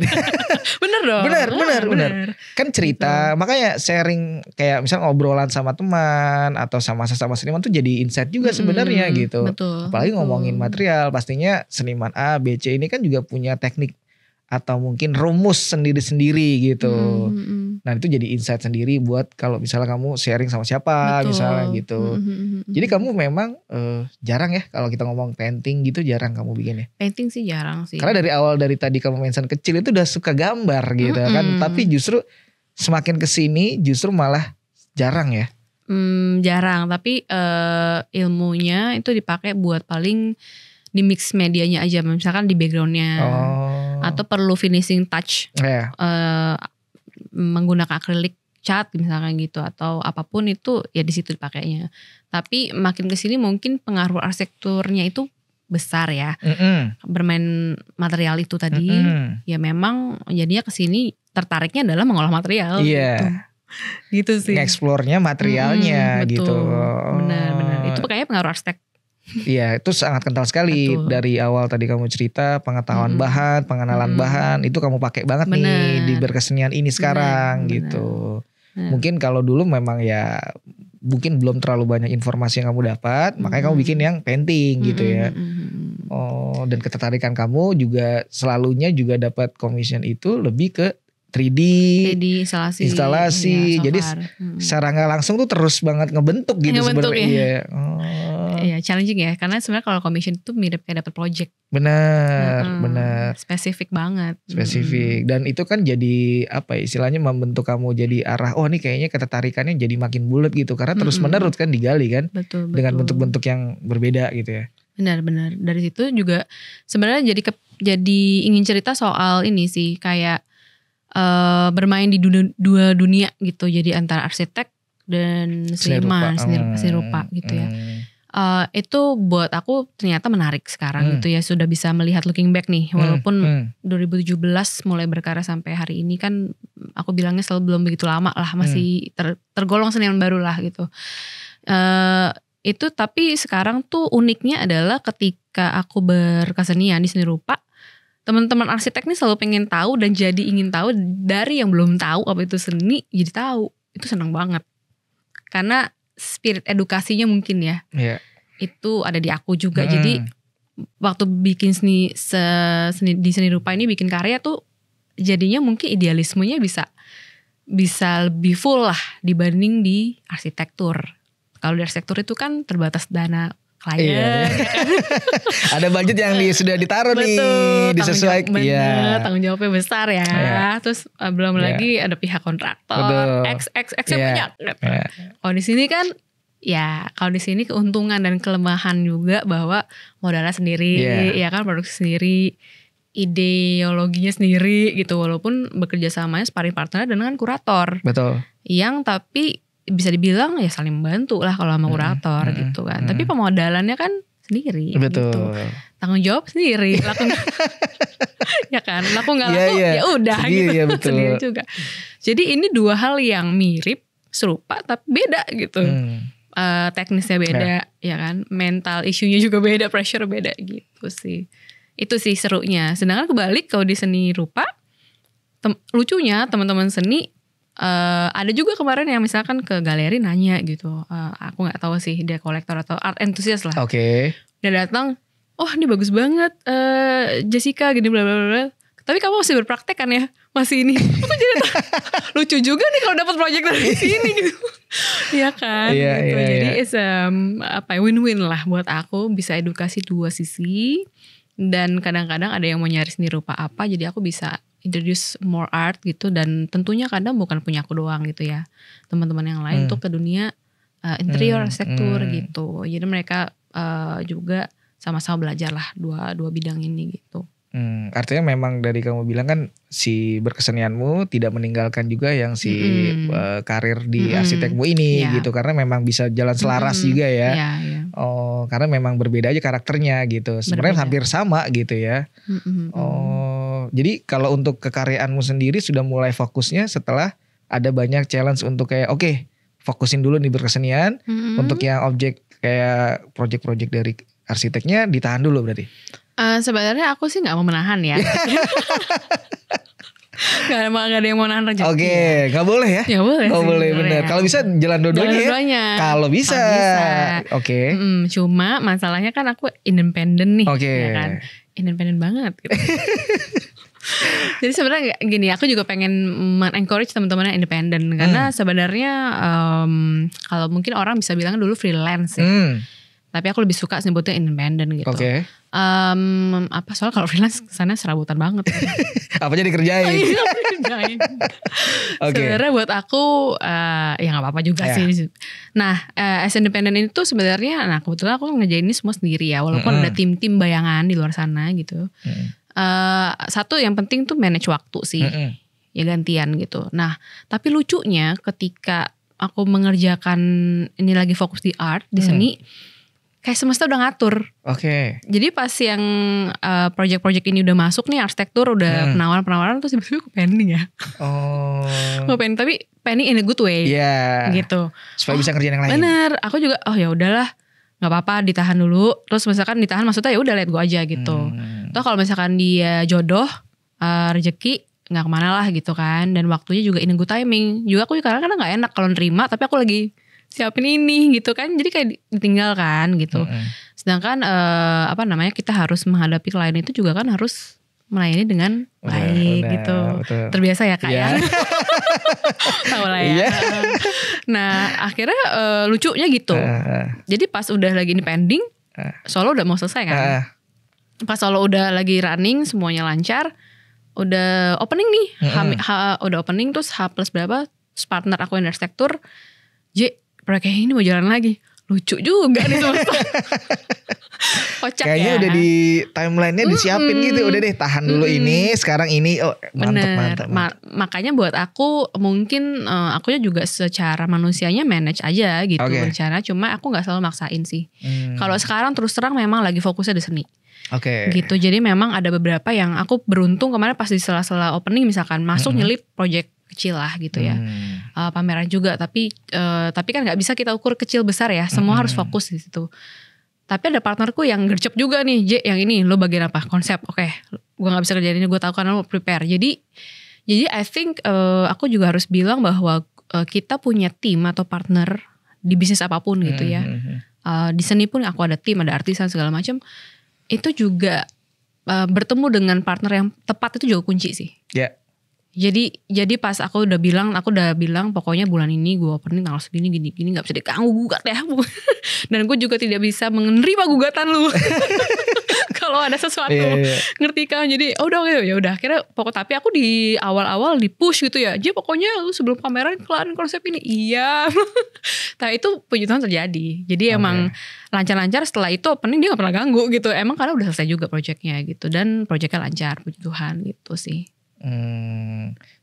Bener dong. Bener. Kan cerita, makanya sharing kayak misalnya obrolan sama teman atau sama sesama seniman tuh jadi insight juga sebenarnya gitu. Betul. Apalagi ngomongin material, pastinya seniman A, B, C ini kan juga punya teknik atau mungkin rumus sendiri-sendiri gitu. Nah itu jadi insight sendiri buat kalau misalnya kamu sharing sama siapa. Betul. Misalnya gitu. Jadi kamu memang jarang ya kalau kita ngomong painting gitu, jarang kamu bikin ya? Painting sih jarang sih. Karena dari awal, dari tadi kamu mention kecil itu udah suka gambar gitu kan. Tapi justru semakin kesini justru malah jarang ya? Jarang, tapi ilmunya itu dipakai buat paling di mix medianya aja, misalkan di backgroundnya atau perlu finishing touch menggunakan akrilik cat misalkan gitu atau apapun itu ya di situ dipakainya. Tapi makin kesini mungkin pengaruh arsitekturnya itu besar ya. Bermain material itu tadi ya memang jadinya kesini tertariknya adalah mengolah material gitu sih. Nge-explore-nya materialnya gitu. Benar. Itu kayaknya pengaruh arsitek. Iya itu sangat kental sekali. Betul. Dari awal tadi kamu cerita pengetahuan bahan, pengenalan bahan itu kamu pakai banget nih di berkesenian ini sekarang gitu. Mungkin kalau dulu memang ya mungkin belum terlalu banyak informasi yang kamu dapat, makanya kamu bikin yang painting gitu ya. Dan ketertarikan kamu juga selalunya juga dapat commission itu lebih ke 3D instalasi. Ya, jadi secara nggak langsung tuh terus banget ngebentuk gitu sebenarnya. ya challenging ya, karena sebenarnya kalau commission itu mirip kayak dapat project. Benar. Spesifik banget. Spesifik. Dan itu kan jadi apa ya, istilahnya membentuk kamu jadi arah, oh ini kayaknya ketertarikannya jadi makin bulat gitu, karena terus menerus kan digali kan. Betul. Dengan bentuk-bentuk yang berbeda gitu ya. Benar. Dari situ juga sebenarnya jadi ingin cerita soal ini sih, kayak bermain di dua dunia gitu, jadi antara arsitek dan seniman, seni rupa gitu ya. Itu buat aku ternyata menarik sekarang gitu ya, sudah bisa melihat looking back nih, walaupun 2017 mulai berkarya sampai hari ini kan aku bilangnya selalu belum begitu lama lah, masih tergolong seniman baru lah gitu. Itu tapi sekarang tuh uniknya adalah ketika aku berkesenian di seni rupa, teman-teman arsitek nih selalu pengen tahu dan jadi ingin tahu, dari yang belum tahu apa itu seni jadi tahu. Itu senang banget. Karena spirit edukasinya mungkin ya. Yeah. Itu ada di aku juga. Jadi waktu bikin seni di seni rupa ini, bikin karya tuh jadinya mungkin idealismenya bisa lebih full lah dibanding di arsitektur. Kalau di arsitektur itu kan terbatas dana klien. Iya. Ada budget yang sudah ditaruh nih, disesuaikan. Tanggung jawabnya besar ya. Terus belum lagi ada pihak kontraktor, X yang punya. Kalau di sini kan, kalau di sini keuntungan dan kelemahan juga bahwa modalnya sendiri, ya kan, produksi sendiri, ideologinya sendiri gitu. Walaupun bekerja samanya sparring partner dengan kurator. Betul. Yang tapi bisa dibilang ya saling membantu lah kalau sama kurator gitu kan. Tapi pemodalannya kan sendiri. Betul. Gitu. Tanggung jawab sendiri. Laku ya kan. Laku gak laku ya udah gitu. Ya, betul. Sendiri juga. Jadi ini dua hal yang mirip, serupa tapi beda gitu. Teknisnya beda ya kan. Mental isunya juga beda, pressure beda gitu sih. Itu sih serunya. Sedangkan kebalik kalau di seni rupa, lucunya teman-teman seni ada juga kemarin yang misalkan ke galeri nanya gitu, aku nggak tahu sih dia kolektor atau art enthusiast lah. Oke. Dia datang, oh ini bagus banget Jessica gini bla bla bla. Tapi kamu masih berpraktek kan ya, masih ini. Aku jadi lucu juga nih kalau dapat proyek dari sini gitu. Iya kan. Gitu. Jadi it's win-win lah buat aku, bisa edukasi dua sisi. Dan kadang-kadang ada yang mau nyari seni rupa apa, jadi aku bisa introduce more art gitu. Dan tentunya kadang bukan punya aku doang gitu ya, teman-teman yang lain tuh ke dunia interior arsitektur gitu. Jadi mereka juga sama-sama belajar lah dua bidang ini gitu. Artinya memang dari kamu bilang kan si berkesenianmu tidak meninggalkan juga yang si karir di arsitekmu ini gitu, karena memang bisa jalan selaras juga ya. Oh, karena memang berbeda aja karakternya gitu. Sebenarnya hampir sama gitu ya. Oh, jadi kalau untuk kekaryaanmu sendiri sudah mulai fokusnya setelah ada banyak challenge untuk kayak oke, fokusin dulu nih berkesenian. Untuk yang objek kayak project-project dari arsiteknya ditahan dulu berarti. Sebenarnya aku sih nggak mau menahan ya. Gak ada yang mau nahan rezeki. Oke, nggak boleh ya? Ya boleh. Oh boleh bener. Kalau bisa jalan dua-duanya. Kalau bisa. Oke. Cuma masalahnya kan aku independen nih. Oke. Ya kan? Independen banget. Gitu. Jadi sebenarnya gini, aku juga pengen men-encourage teman-teman yang independen. Karena sebenarnya kalau mungkin orang bisa bilang dulu freelance ya. Tapi aku lebih suka sebutnya independen gitu. Oke. Soalnya kalau freelance kesannya serabutan banget. Apa aja dikerjain. Sebenarnya buat aku ya nggak apa-apa juga sih. Nah, as independent ini tuh sebenarnya, nah kebetulan aku ngerjain ini semua sendiri ya. Walaupun ada tim-tim bayangan di luar sana gitu. Satu yang penting tuh manage waktu sih. Ya gantian gitu. Nah, tapi lucunya ketika aku mengerjakan ini lagi fokus di art, di seni, kayak semesta udah ngatur. Oke. Jadi pas yang project-project ini udah masuk nih, arsitektur udah penawaran-penawaran, terus tiba-tiba aku pending ya. Oh. Gue pending, tapi pending in a good way. Iya. Gitu. Supaya bisa kerjaan yang lain. Bener. Aku juga ya udahlah, nggak apa-apa ditahan dulu. Terus misalkan ditahan maksudnya ya udah let go aja gitu. Toh kalau misalkan dia jodoh, rezeki, nggak kemana lah gitu kan. Dan waktunya juga in a good timing. Juga aku kadang-kadang nggak enak kalau nerima, tapi aku lagi siapin ini gitu kan, jadi kayak ditinggalkan gitu. Sedangkan kita harus menghadapi klien itu juga kan harus melayani dengan baik gitu. Betul. Terbiasa ya Kak ya. Tahu lah ya. Nah akhirnya lucunya gitu. Jadi pas udah lagi ini pending, solo udah mau selesai kan. Pas solo udah lagi running, semuanya lancar, udah opening nih. Udah opening terus H+ berapa, terus partner aku yang arsitektur, proyek ini mau jalan lagi. Lucu juga nih semesta. Kocak kayaknya ya. Udah di timelinenya disiapin gitu. Udah deh tahan dulu ini, sekarang ini. Oh mantep. Makanya buat aku mungkin akunya juga secara manusianya manage aja gitu rencana. Cuma aku gak selalu maksain sih. Kalau sekarang terus terang memang lagi fokusnya di seni. Gitu. Jadi memang ada beberapa yang aku beruntung kemarin pas di sela-sela opening misalkan masuk nyelip project kecil lah gitu ya. Pameran juga tapi kan nggak bisa kita ukur kecil besar ya. Semua harus fokus di situ. Tapi ada partnerku yang gercep juga nih, yang ini lo bagian apa? Konsep. Oke, gue nggak bisa kerjain ini, gue tahu kan lo prepare. Jadi I think aku juga harus bilang bahwa kita punya tim atau partner di bisnis apapun gitu ya. Di seni pun aku ada tim, ada artisan segala macam. Itu juga bertemu dengan partner yang tepat itu juga kunci sih. Jadi pas aku udah bilang pokoknya bulan ini gue opening tanggal segini gini nggak bisa diganggu gugat ya. Dan gue juga tidak bisa menerima gugatan lu. Kalau ada sesuatu ngerti kan. Jadi ya udah akhirnya tapi aku di awal-awal di push gitu ya. Jadi pokoknya lu sebelum pameran kelarin konsep ini. Iya. Nah itu puji Tuhan terjadi. Jadi emang lancar-lancar, setelah itu opening dia gak pernah ganggu gitu. Emang karena udah selesai juga proyeknya gitu. Dan proyeknya lancar puji Tuhan gitu sih.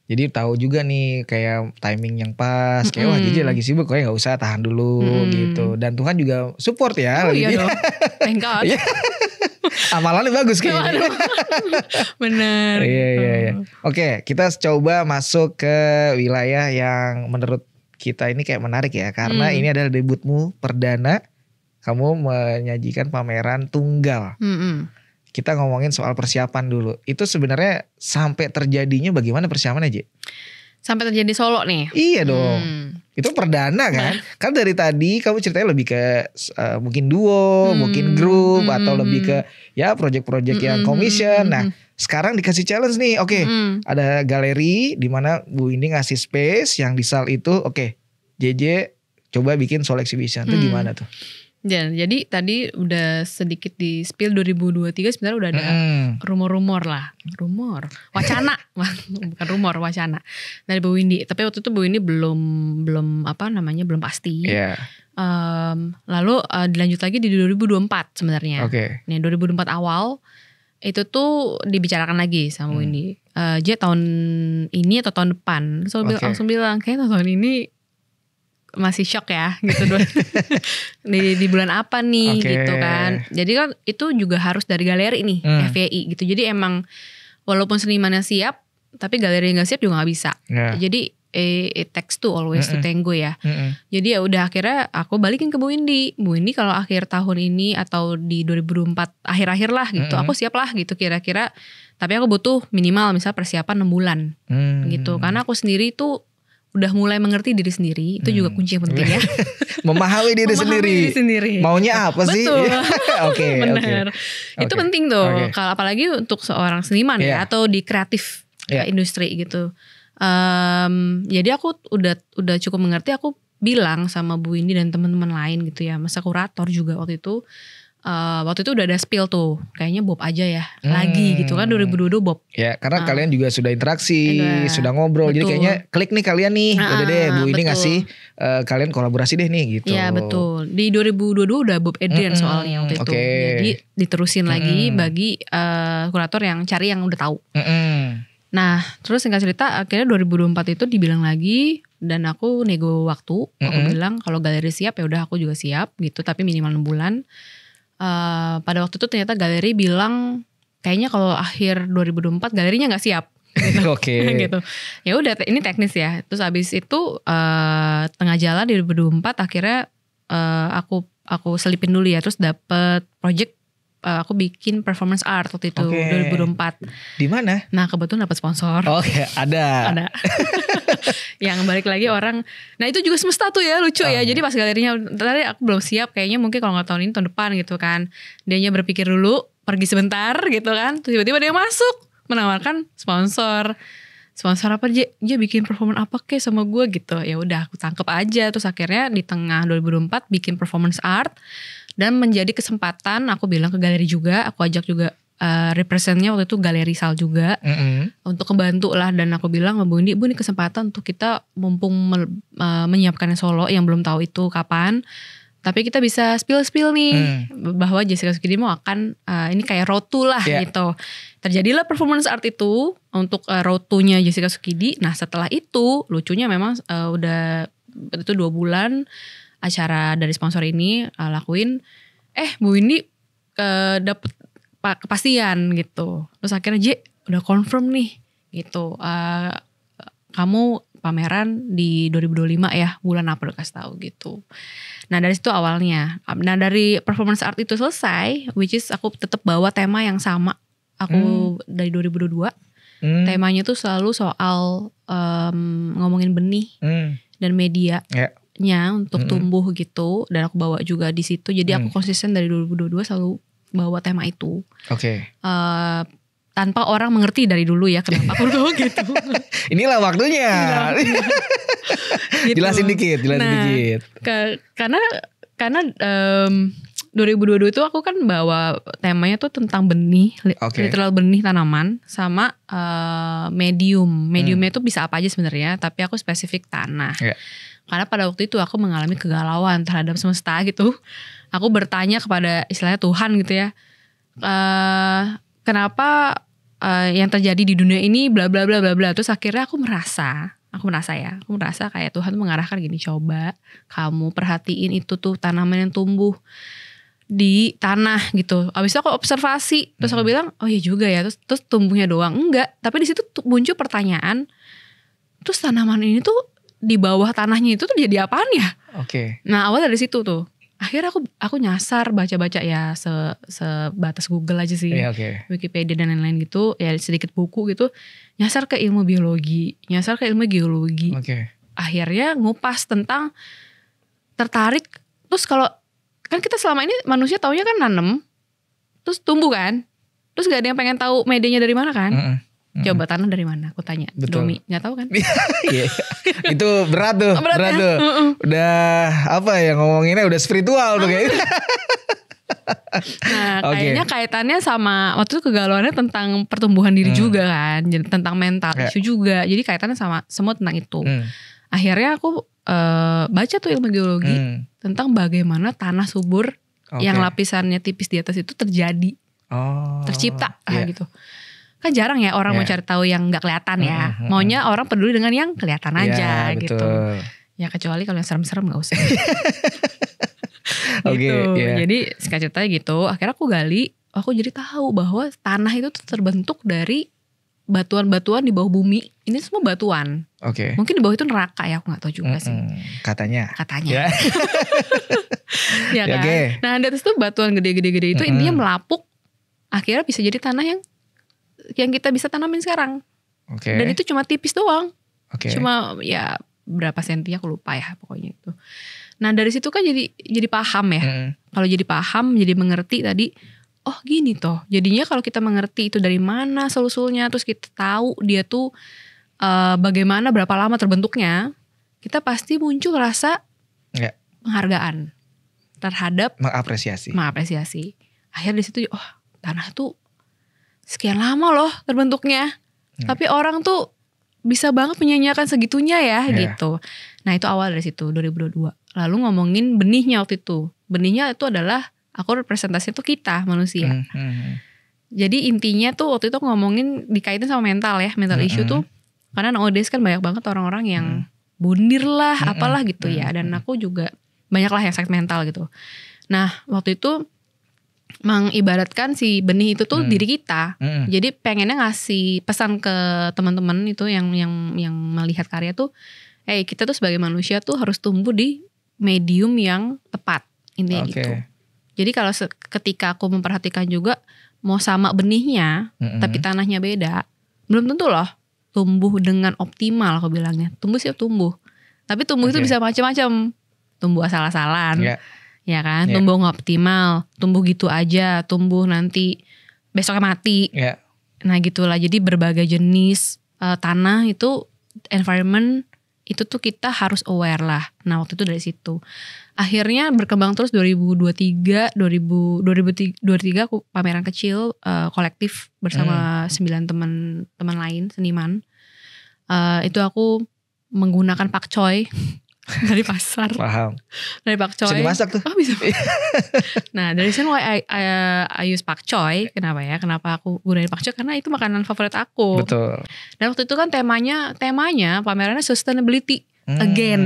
Jadi tahu juga nih kayak timing yang pas. Kayak wah JJ lagi sibuk, kayak gak usah, tahan dulu gitu. Dan Tuhan juga support ya. Iya dong. Thank God. Amalannya bagus kayaknya. Bener. Iya. Oke, kita coba masuk ke wilayah yang menurut kita ini kayak menarik ya. Karena ini adalah debutmu perdana. Kamu menyajikan pameran tunggal. Kita ngomongin soal persiapan dulu. Itu sebenarnya sampai terjadinya bagaimana persiapannya, J? Sampai terjadi solo nih. Iya dong. Itu perdana kan? Kan dari tadi kamu ceritanya lebih ke mungkin duo, mungkin grup, atau lebih ke ya project-project yang commission. Nah, sekarang dikasih challenge nih. Oke, ada galeri di mana Bu Indi ngasih space yang di SAL itu. Oke, JJ coba bikin solo exhibition. Itu gimana tuh? Jadi tadi udah sedikit di spill 2023 sebenarnya udah ada rumor-rumor lah. Wacana. Bukan rumor, wacana. Dari Bu Windy. Tapi waktu itu Bu Windy belum pasti. Lalu dilanjut lagi di 2024 sebenarnya. Nih 2024 awal itu tuh dibicarakan lagi sama Bu Windy. Tahun ini atau tahun depan. So langsung bilang kayaknya tahun ini masih shock ya gitu. di bulan apa nih gitu kan. Jadi kan itu juga harus dari galeri nih, FYI gitu. Jadi emang walaupun senimannya siap tapi galeri gak siap juga gak bisa. Jadi it takes two always to tango ya. Jadi ya udah akhirnya aku balikin ke Bu Indi. Bu Indi kalau akhir tahun ini atau di 2024 akhir-akhir lah gitu, aku siap lah gitu kira-kira. Tapi aku butuh minimal misal persiapan 6 bulan gitu. Karena aku sendiri tuh udah mulai mengerti diri sendiri. Itu juga kunci yang penting ya. Memahami diri sendiri. Maunya apa sih? Betul. Benar. Itu penting tuh. Kalau apalagi untuk seorang seniman ya, atau di kreatif industri gitu. Jadi aku udah cukup mengerti. Aku bilang sama Bu Indi dan teman-teman lain gitu ya, masa kurator juga waktu itu udah ada spill tuh, kayaknya Bob aja ya lagi gitu kan 2022 Bob. Ya karena kalian juga sudah interaksi, sudah ngobrol, betul. Jadi kayaknya klik nih kalian nih, udah deh Bu ini ngasih kalian kolaborasi deh nih gitu. Iya betul, di 2022 udah Bob Adrian soalnya waktu itu, jadi diterusin lagi bagi kurator yang cari yang udah tahu. Nah terus singkat cerita akhirnya 2024 itu dibilang lagi. Dan aku nego waktu, aku bilang kalau galeri siap ya udah aku juga siap gitu, tapi minimal 6 bulan. Pada waktu itu ternyata galeri bilang kayaknya kalau akhir 2024 galerinya nggak siap. Gitu. Gitu. Ya udah ini teknis ya. Terus abis itu tengah jalan di 2024 akhirnya aku selipin dulu ya. Terus dapet project. Aku bikin performance art waktu itu 2024. Di mana? Nah kebetulan dapat sponsor. Ada. Yang balik lagi orang. Nah itu juga semesta tuh ya, lucu ya. Jadi pas galerinya tadi aku belum siap, kayaknya mungkin kalau nggak tahun ini tahun depan gitu kan. Dianya berpikir dulu, pergi sebentar gitu kan. Terus tiba-tiba dia masuk. menawarkan sponsor apa dia bikin performance apa kek sama gue gitu. Ya udah aku tangkep aja. Terus akhirnya di tengah 2024 bikin performance art dan menjadi kesempatan aku bilang ke galeri juga, aku ajak juga representnya waktu itu Galeri Sal juga untuk membantu lah. Dan aku bilang Bu ini kesempatan untuk kita mumpung menyiapkan solo yang belum tahu itu kapan, tapi kita bisa spill nih bahwa Jessica Sukidi mau akan ini kayak road to lah gitu. Terjadilah performance art itu untuk road to-nya Jessica Sukidi. Nah setelah itu lucunya memang udah itu 2 bulan acara dari sponsor ini lakuin. Bu ini dapet kepastian gitu. Terus akhirnya udah confirm nih gitu. Kamu pameran di 2025 ya, bulan apa udah kasih tahu gitu. Nah dari situ awalnya. Nah dari performance art itu selesai, which is aku tetap bawa tema yang sama. Aku dari 2022. Temanya tuh selalu soal ngomongin benih dan medianya untuk tumbuh gitu. Dan aku bawa juga di situ. Jadi aku konsisten dari 2022 selalu bawa tema itu. Tanpa orang mengerti dari dulu ya kenapa aku bawa gitu. Inilah waktunya. Gitu. Jelasin dikit. Karena 2022 itu aku kan bawa temanya tuh tentang benih, literal benih tanaman sama mediumnya itu bisa apa aja sebenarnya, tapi aku spesifik tanah. Karena pada waktu itu aku mengalami kegalauan terhadap semesta gitu. Aku bertanya kepada istilahnya Tuhan gitu ya. Kenapa yang terjadi di dunia ini bla bla bla bla bla. Terus akhirnya aku merasa kayak Tuhan mengarahkan gini, coba kamu perhatiin itu tuh tanaman yang tumbuh di tanah gitu. Abis itu aku observasi, terus aku bilang, oh iya juga ya. Terus tumbuhnya doang enggak. Tapi di situ muncul pertanyaan, terus tanaman ini tuh di bawah tanahnya itu tuh jadi apaan ya? Nah awal dari situ tuh. Akhirnya aku nyasar baca-baca ya sebatas Google aja sih, Wikipedia dan lain-lain gitu, ya sedikit buku gitu, nyasar ke ilmu biologi, nyasar ke ilmu geologi. Akhirnya ngupas tentang tertarik. Terus kalau kan kita selama ini manusia taunya kan nanem, terus tumbuh kan, terus gak ada yang pengen tahu medianya dari mana kan? Coba tanah dari mana? Aku tanya. Domi nggak tahu kan? Itu berat tuh. Udah apa ya ngomonginnya udah spiritual tuh kayaknya. Nah kayaknya kaitannya sama waktu itu kegalauannya tentang pertumbuhan diri juga kan, tentang mental isu juga. Jadi kaitannya sama semua tentang itu. Akhirnya aku baca tuh ilmu geologi tentang bagaimana tanah subur yang lapisannya tipis di atas itu terjadi, tercipta gitu. Kan jarang ya orang mau cari tahu yang nggak kelihatan ya. Maunya orang peduli dengan yang kelihatan aja gitu. Ya kecuali kalau yang serem-serem nggak usah. Gitu. Jadi singkat ceritanya gitu. Akhirnya aku gali, aku jadi tahu bahwa tanah itu tuh terbentuk dari batuan-batuan di bawah bumi. Ini semua batuan. Mungkin di bawah itu neraka ya, aku nggak tahu juga sih. Katanya. Ya kan. Nah di atas tuh batuan gede-gede itu intinya melapuk. Akhirnya bisa jadi tanah yang kita bisa tanamin sekarang. Dan itu cuma tipis doang. Cuma ya berapa senti aku lupa ya pokoknya itu. Nah dari situ kan jadi paham ya. Kalau jadi paham, jadi mengerti tadi. Oh gini toh. Jadinya kalau kita mengerti itu dari mana solusulnya, terus kita tahu dia tuh bagaimana berapa lama terbentuknya, kita pasti muncul rasa penghargaan terhadap mengapresiasi. Akhirnya di situ tanah tuh sekian lama loh terbentuknya. Tapi orang tuh bisa banget menyanyiakan segitunya ya gitu. Nah itu awal dari situ 2022. Lalu ngomongin benihnya waktu itu. Benihnya itu adalah aku representasi itu kita manusia. Jadi intinya tuh waktu itu ngomongin dikaitin sama mental ya. Mental issue tuh. Karena nowadays kan banyak banget orang-orang yang bundir lah apalah gitu ya. Dan aku juga banyak lah yang sakit mental gitu. Nah waktu itu mengibaratkan si benih itu tuh diri kita. Jadi pengennya ngasih pesan ke teman-teman itu yang melihat karya tuh, kita tuh sebagai manusia tuh harus tumbuh di medium yang tepat, intinya gitu. Jadi kalau ketika aku memperhatikan juga mau sama benihnya, tapi tanahnya beda, belum tentu loh tumbuh dengan optimal aku bilangnya. Tumbuh sih tumbuh, tapi tumbuh itu bisa macam-macam. Tumbuh asal-asalan. Ya kan, tumbuh gak optimal, tumbuh gitu aja, tumbuh nanti besoknya mati. Nah gitulah, jadi berbagai jenis tanah itu, environment itu tuh kita harus aware lah. Nah waktu itu dari situ akhirnya berkembang terus. 2023 aku pameran kecil kolektif bersama 9 teman lain seniman. Itu aku menggunakan pakcoy dari pasar. Paham. Dari pakcoy. Bisa dimasak tuh. Oh bisa. Nah dari reason why I use pakcoy. Kenapa ya? Kenapa aku gunain pakcoy? Karena itu makanan favorit aku. Betul. Dan waktu itu kan temanya pamerannya sustainability again.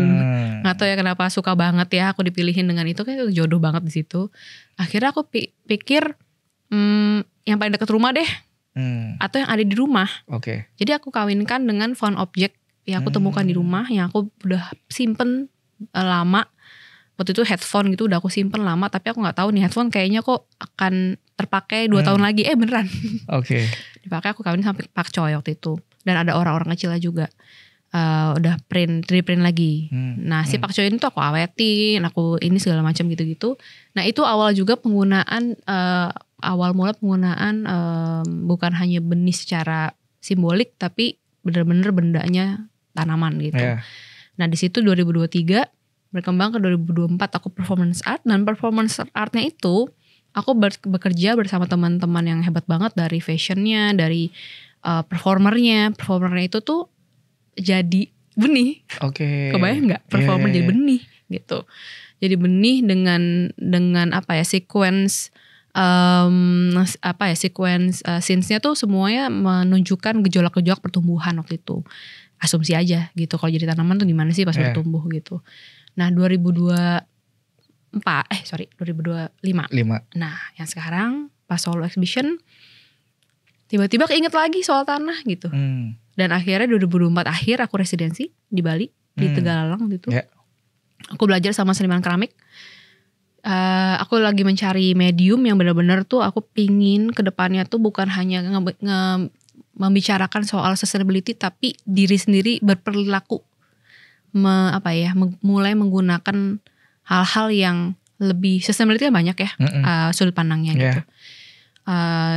Nggak tahu ya kenapa suka banget ya aku dipilihin dengan itu, kayak jodoh banget di situ. Akhirnya aku pikir yang paling dekat rumah deh. Atau yang ada di rumah. Oke. Jadi aku kawinkan dengan found object yang aku temukan di rumah, yang aku udah simpen lama. Waktu itu headphone gitu udah aku simpen lama, tapi aku nggak tahu nih headphone kayaknya kok akan terpakai 2 tahun lagi. Beneran. Oke. Dipakai, aku kawin sampai pakcoy waktu itu. Dan ada orang-orang kecilnya juga. Udah 3D print lagi. Nah si pakcoy ini tuh aku awetin, aku ini segala macam gitu-gitu. Nah itu awal juga penggunaan, awal mula penggunaan bukan hanya benih secara simbolik, tapi bener-bener bendanya tanaman gitu. Nah di situ 2023 berkembang ke 2024 aku performance art. Dan performance artnya itu aku bekerja bersama teman-teman yang hebat banget, dari fashionnya, dari performernya itu tuh jadi benih. Oke. Kebayang nggak performer jadi benih gitu. Jadi benih dengan apa ya, sequence scenes-nya tuh semuanya menunjukkan gejolak-gejolak pertumbuhan waktu itu. Asumsi aja gitu kalau jadi tanaman tuh gimana sih pas bertumbuh gitu. Nah 2025. Nah yang sekarang pas solo exhibition tiba-tiba keinget lagi soal tanah gitu. Dan akhirnya 2024 akhir aku residensi di Bali, di Tegalalang gitu. Aku belajar sama seniman keramik. Aku lagi mencari medium yang benar-benar tuh aku pingin ke depannya tuh bukan hanya membicarakan soal sustainability, tapi diri sendiri berperilaku mulai menggunakan hal-hal yang lebih sustainability kan banyak ya sudut pandangnya gitu.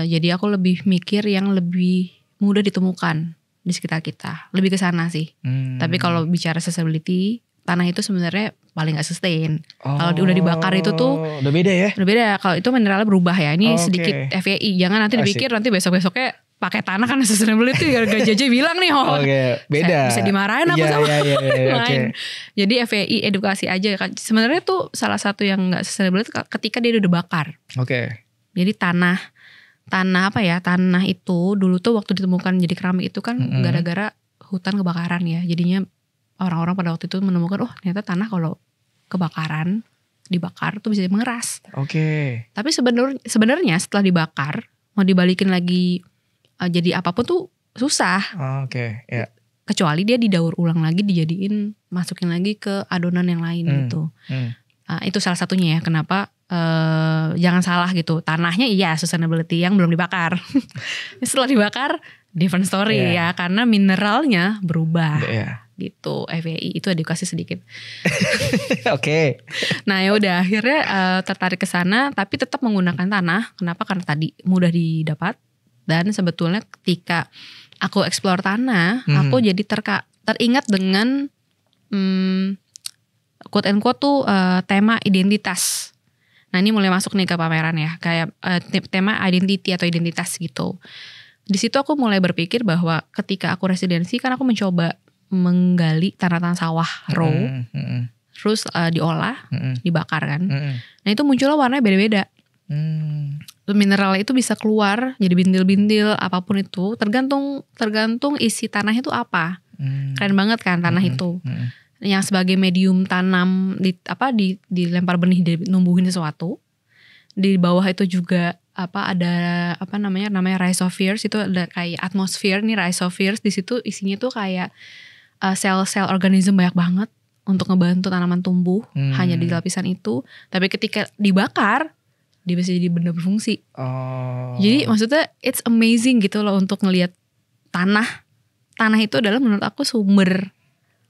Jadi aku lebih mikir yang lebih mudah ditemukan di sekitar kita, lebih ke sana sih. Tapi kalau bicara sustainability, tanah itu sebenarnya paling gak sustain. Kalau udah dibakar itu tuh udah beda ya. Udah beda. Kalau itu mineralnya berubah ya. Ini sedikit FYI. Jangan nanti dipikir nanti besok-besoknya pakai tanah kan sustainability. Gara-gara JJ bilang nih. Beda. Bisa dimarahin aku sama lain. Jadi FYI edukasi aja. Sebenarnya tuh salah satu yang gak sustainability ketika dia udah bakar. Jadi tanah itu dulu tuh waktu ditemukan jadi keramik itu kan gara-gara hutan kebakaran ya. Jadinya orang-orang pada waktu itu menemukan ternyata tanah kalau kebakaran, dibakar tuh bisa mengeras. Tapi sebenarnya setelah dibakar mau dibalikin lagi jadi apapun tuh susah. Kecuali dia didaur ulang lagi, dijadiin, masukin lagi ke adonan yang lain gitu. Itu salah satunya ya kenapa jangan salah gitu. Tanahnya iya sustainability yang belum dibakar. Setelah dibakar different story ya, karena mineralnya berubah. Gitu. FYI itu edukasi sedikit. Nah ya udah akhirnya tertarik ke sana, tapi tetap menggunakan tanah. Kenapa? Karena tadi mudah didapat, dan sebetulnya ketika aku explore tanah, aku jadi teringat dengan quote and quote tuh tema identitas. Nah ini mulai masuk nih ke pameran ya, kayak tema identity atau identitas gitu. Di situ aku mulai berpikir bahwa ketika aku residensi kan aku mencoba menggali tanah-tanah sawah raw, terus diolah, dibakar kan. Nah itu munculnya warnanya beda-beda. Mineral itu bisa keluar jadi bintil-bintil apapun itu, tergantung isi tanahnya itu apa. Keren banget kan tanah itu. Yang sebagai medium tanam dilempar benih, numbuhin sesuatu. Di bawah itu juga ada namanya rhizospheres, itu ada kayak atmosfer nih rhizospheres, di situ isinya tuh kayak sel-sel organisme banyak banget untuk ngebantu tanaman tumbuh hanya di lapisan itu. Tapi ketika dibakar dia bisa jadi benda berfungsi. Jadi maksudnya it's amazing gitu loh untuk ngelihat tanah itu adalah menurut aku sumber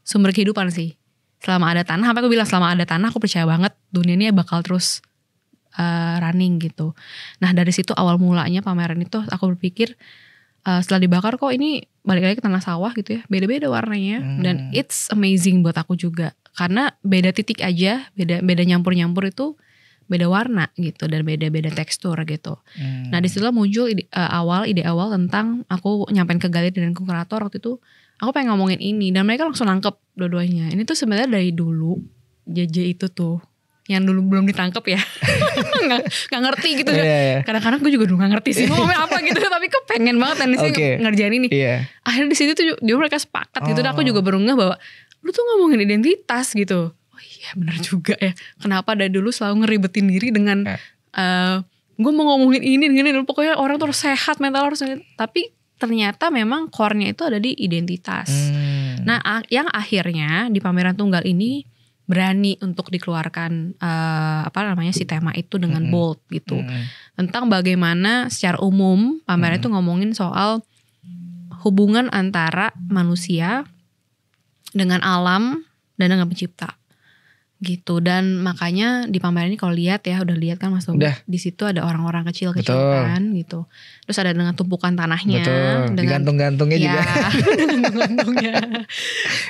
kehidupan sih. Selama ada tanah, apa aku bilang selama ada tanah aku percaya banget dunia ini bakal terus running gitu. Nah dari situ awal mulanya pameran itu aku berpikir setelah dibakar kok ini balik lagi ke tanah sawah gitu ya, beda-beda warnanya. Dan it's amazing buat aku juga karena beda titik aja, beda nyampur-nyampur itu beda warna gitu dan beda-beda tekstur gitu. Nah disitulah muncul ide awal tentang aku nyampein ke galeri dan ke kurator waktu itu. Aku pengen ngomongin ini dan mereka langsung nangkep dua-duanya. Ini tuh sebenarnya dari dulu JJ itu tuh yang dulu belum ditangkep ya, nggak ngerti gitu. Kadang-kadang gue juga dulu nggak ngerti sih mau ngomong apa gitu, tapi kok pengen banget teknisnya ngerjain ini. Akhirnya di sini tuh dia mereka sepakat gitu. Dan aku juga baru ngeh bahwa lu tuh ngomongin identitas gitu. Oh iya benar juga ya. Kenapa dari dulu selalu ngeribetin diri dengan gue mau ngomongin ini dulu. Pokoknya orang tuh harus sehat, mental harus sehat. Tapi ternyata memang core-nya itu ada di identitas. Nah yang akhirnya di pameran tunggal ini berani untuk dikeluarkan si tema itu dengan bold gitu. Tentang bagaimana secara umum pameran itu ngomongin soal hubungan antara manusia dengan alam dan dengan pencipta gitu. Dan makanya di pameran ini kalau lihat ya, udah lihat kan Mas Tobi, di situ ada orang-orang kecil-kecil kan gitu. Terus ada dengan tumpukan tanahnya, dengan gantung-gantungnya juga. Gantung-gantungnya.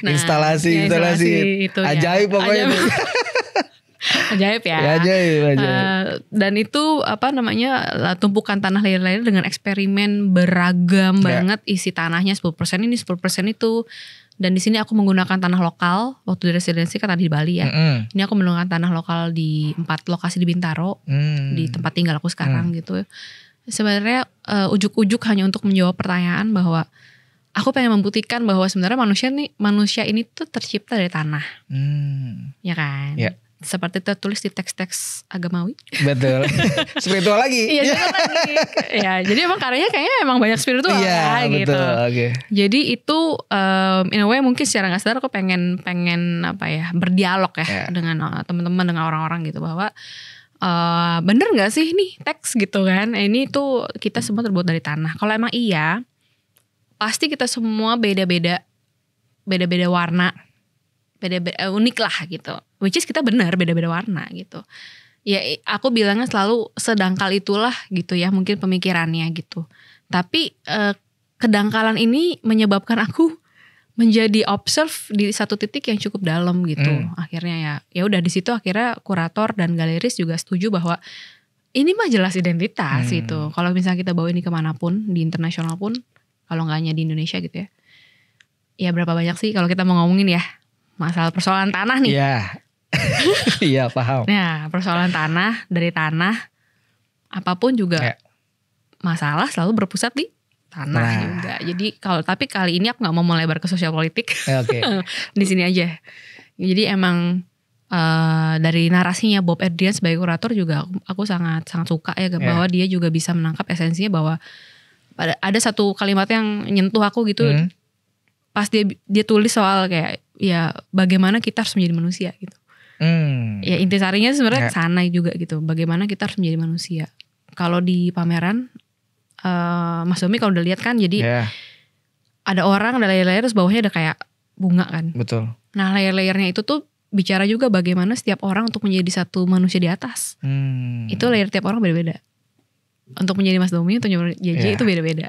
Nah, instalasi itu ajaib ya. Pokoknya. Ajaib ya. Ajaib. Dan itu tumpukan tanah layer-layer dengan eksperimen beragam banget, isi tanahnya 10% ini 10% itu. Dan di sini aku menggunakan tanah lokal waktu di residensi kan tadi di Bali ya. Ini aku menggunakan tanah lokal di 4 lokasi di Bintaro, di tempat tinggal aku sekarang gitu. Sebenarnya ujuk-ujuk hanya untuk menjawab pertanyaan bahwa aku pengen membuktikan bahwa sebenarnya manusia ini tuh tercipta dari tanah, ya kan? Yeah. Seperti tertulis di teks-teks agamawi. Betul. Spiritual lagi. Iya, ya, jadi emang karyanya kayaknya emang banyak spiritual ya, gitu. Okay. Jadi itu in a way mungkin secara gak sadar aku pengen berdialog ya dengan teman-teman, dengan orang-orang gitu bahwa bener gak sih nih teks gitu kan? Ini tuh kita semua terbuat dari tanah. Kalau emang iya, pasti kita semua beda-beda warna, beda-beda unik lah gitu. Which is kita benar beda-beda warna gitu. Ya aku bilangnya selalu sedangkal itulah gitu ya mungkin pemikirannya gitu. Tapi kedangkalan ini menyebabkan aku menjadi observe di satu titik yang cukup dalam gitu. Akhirnya ya udah di situ akhirnya kurator dan galeris juga setuju bahwa ini mah jelas identitas gitu. Kalau misalnya kita bawa ini kemanapun, di internasional pun, kalau nggak hanya di Indonesia gitu ya. Ya berapa banyak sih kalau kita mau ngomongin ya masalah persoalan tanah nih. Iya. Iya paham. Nah persoalan tanah, dari tanah apapun juga masalah selalu berpusat di tanah juga. Jadi tapi kali ini aku nggak mau melebar ke sosial politik. Di sini aja. Jadi emang dari narasinya Bob Adrian sebagai kurator juga aku sangat suka ya bahwa dia juga bisa menangkap esensinya bahwa ada satu kalimat yang nyentuh aku gitu. Pas dia tulis soal kayak ya bagaimana kita harus menjadi manusia gitu. Ya intisarinya sebenarnya sana juga gitu. Bagaimana kita harus menjadi manusia. Kalau di pameran Mas Domi kalau udah lihat kan jadi ada orang, ada layer-layer terus bawahnya ada kayak bunga kan. Betul. Nah layer-layernya itu tuh bicara juga bagaimana setiap orang untuk menjadi satu manusia di atas. Itu layer tiap orang beda-beda. Untuk menjadi Mas Domi, untuk menjadi JJ itu beda-beda.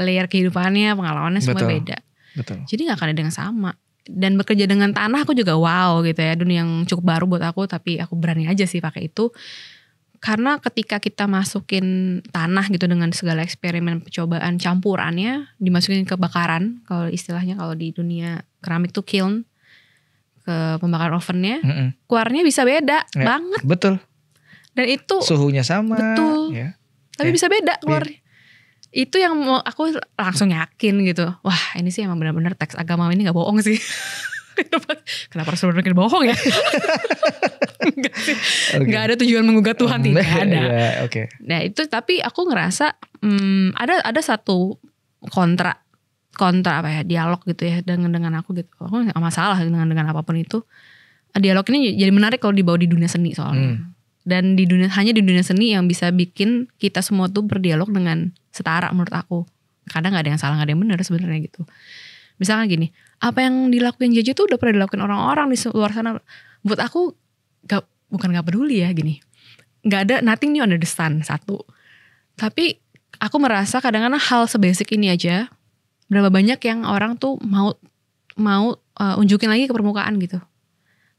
Layer kehidupannya, pengalamannya semua beda. Betul. Jadi gak akan ada yang sama. Dan bekerja dengan tanah aku juga wow gitu ya. Dunia yang cukup baru buat aku, tapi aku berani aja sih pakai itu. Karena ketika kita masukin tanah gitu dengan segala eksperimen percobaan campurannya, dimasukin ke bakaran, kalau istilahnya kalau di dunia keramik tuh kiln, ke pembakaran ovennya, keluarnya bisa beda banget. Betul. Dan itu suhunya sama. Betul. Tapi bisa beda keluarnya. Itu yang aku langsung yakin gitu. Wah ini sih emang benar-benar teks agama ini gak bohong sih. Kenapa harus benar-benar bohong ya? Enggak sih. Gak ada tujuan menggugat Tuhan, tidak ada. Nah itu tapi aku ngerasa ada satu kontra dialog gitu ya dengan aku gitu. Aku gak masalah dengan apapun itu. Dialog ini jadi menarik kalau dibawa di dunia seni soalnya. Dan hanya di dunia seni yang bisa bikin kita semua tuh berdialog dengan setara menurut aku. Kadang gak ada yang salah, gak ada yang benar sebenarnya gitu. Misalnya gini, apa yang dilakuin JJ tuh udah pernah dilakuin orang-orang di luar sana. Buat aku bukan gak peduli ya gini. Gak ada nothing new under the sun, satu. Tapi aku merasa kadang-kadang hal sebasic ini aja, berapa banyak yang orang tuh mau unjukin lagi ke permukaan gitu.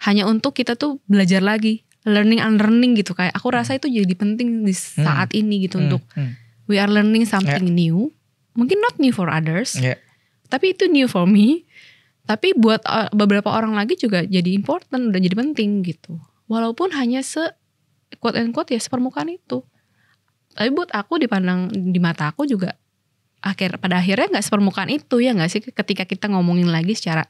Hanya untuk kita tuh belajar lagi, learning and learning gitu. Kayak aku rasa itu jadi penting di saat ini gitu untuk we are learning something new. Mungkin not new for others, tapi itu new for me. Tapi buat beberapa orang lagi juga jadi important, udah jadi penting gitu. Walaupun hanya quote and quote ya sepermukaan itu. Tapi buat aku dipandang di mata aku juga pada akhirnya nggak sepermukaan itu ya nggak sih, ketika kita ngomongin lagi secara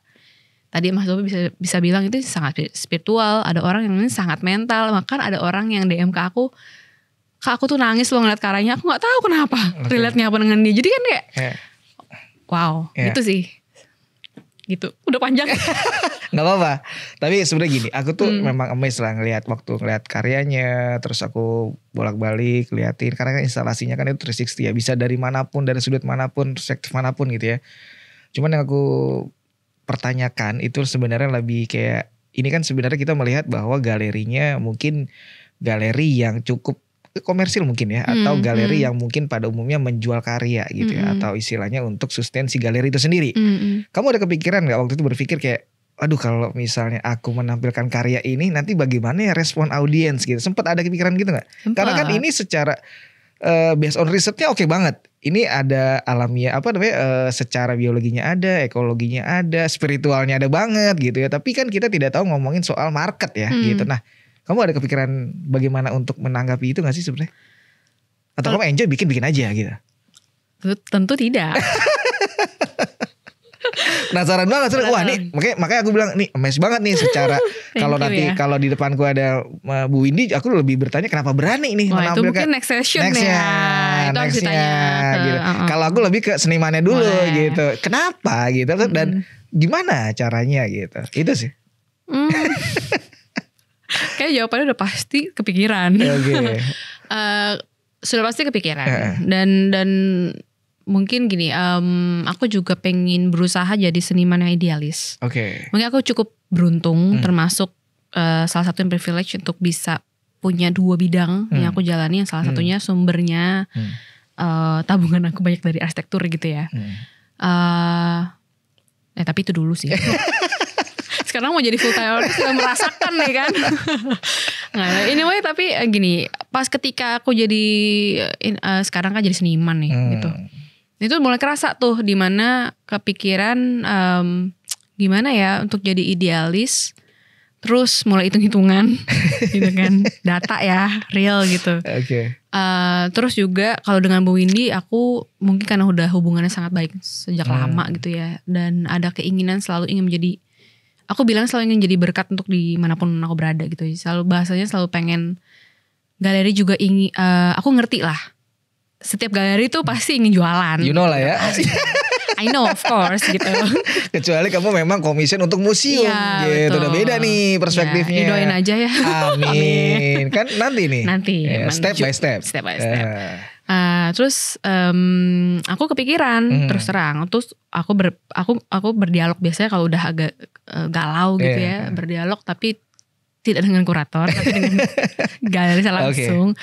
tadi Mas Dobi bisa bilang itu sangat spiritual, ada orang yang sangat mental, bahkan ada orang yang DM ke aku, Kak aku tuh nangis loh ngeliat karyanya, aku nggak tahu kenapa relate-nya apa dengan dia, jadi kan kayak wow gitu sih, gitu udah panjang. Nggak apa-apa, tapi sebenarnya gini, aku tuh memang amazed lah ngelihat karyanya, terus aku bolak-balik liatin, karena kan instalasinya kan itu 360 ya, bisa dari manapun, dari sudut manapun, perspektif manapun gitu ya. Cuman yang aku pertanyakan itu sebenarnya lebih kayak, ini kan sebenarnya kita melihat bahwa galerinya mungkin galeri yang cukup komersil mungkin ya, atau galeri yang mungkin pada umumnya menjual karya gitu ya, atau istilahnya untuk sustain si galeri itu sendiri. Kamu ada kepikiran gak waktu itu berpikir kayak, aduh kalau misalnya aku menampilkan karya ini nanti bagaimana ya respon audiens gitu, sempat ada kepikiran gitu gak? Karena kan ini secara based on risetnya oke banget. Ini ada alamiah secara biologinya ada, ekologinya ada, spiritualnya ada banget gitu ya. Tapi kan kita tidak tahu ngomongin soal market ya gitu. Nah, kamu ada kepikiran bagaimana untuk menanggapi itu gak sih sebenarnya? Atau kamu enjoy bikin aja gitu? Tentu tidak. Penasaran banget. Wah nih makanya aku bilang nih amazed banget nih secara kalau nanti kalau di depanku ada Bu Windy, aku lebih bertanya kenapa berani nih menampilkan. Itu mungkin next session ya. Itu harus ditanya gitu. Kalau aku lebih ke senimannya dulu gitu. Kenapa gitu dan gimana caranya gitu. Itu sih. Kayak jawabannya udah pasti kepikiran. Okay. Sudah pasti kepikiran. Dan mungkin gini, aku juga pengen berusaha jadi seniman yang idealis. Mungkin aku cukup beruntung, termasuk salah satu yang privilege untuk bisa punya 2 bidang yang aku jalani. Yang salah satunya sumbernya tabungan aku banyak dari arsitektur gitu ya. Tapi itu dulu sih. Sekarang mau jadi full time artist sudah merasakan nih kan. Nah, anyway tapi gini, pas ketika aku jadi sekarang kan jadi seniman nih gitu. Itu mulai kerasa tuh dimana kepikiran gimana ya untuk jadi idealis, terus mulai hitung-hitungan gitu kan, data ya real gitu. Terus juga kalau dengan Bu Windy aku mungkin karena udah hubungannya sangat baik sejak lama gitu ya, dan ada keinginan selalu ingin menjadi, aku bilang selalu ingin jadi berkat untuk dimanapun aku berada gitu. Selalu bahasanya selalu pengen galeri juga ingin, aku ngerti lah. Setiap galeri tuh pasti ingin jualan. You know lah ya. I know of course gitu. Kecuali kamu memang komission untuk museum gitu. Betul. Udah beda nih perspektifnya. Didoain aja ya. Amin. Kan nanti nih. Nanti. Step by step. Step by step. Terus aku kepikiran terus terang. Terus aku berdialog biasanya kalau udah agak galau gitu ya. Berdialog tapi tidak dengan kurator. Tapi dengan galeri langsung.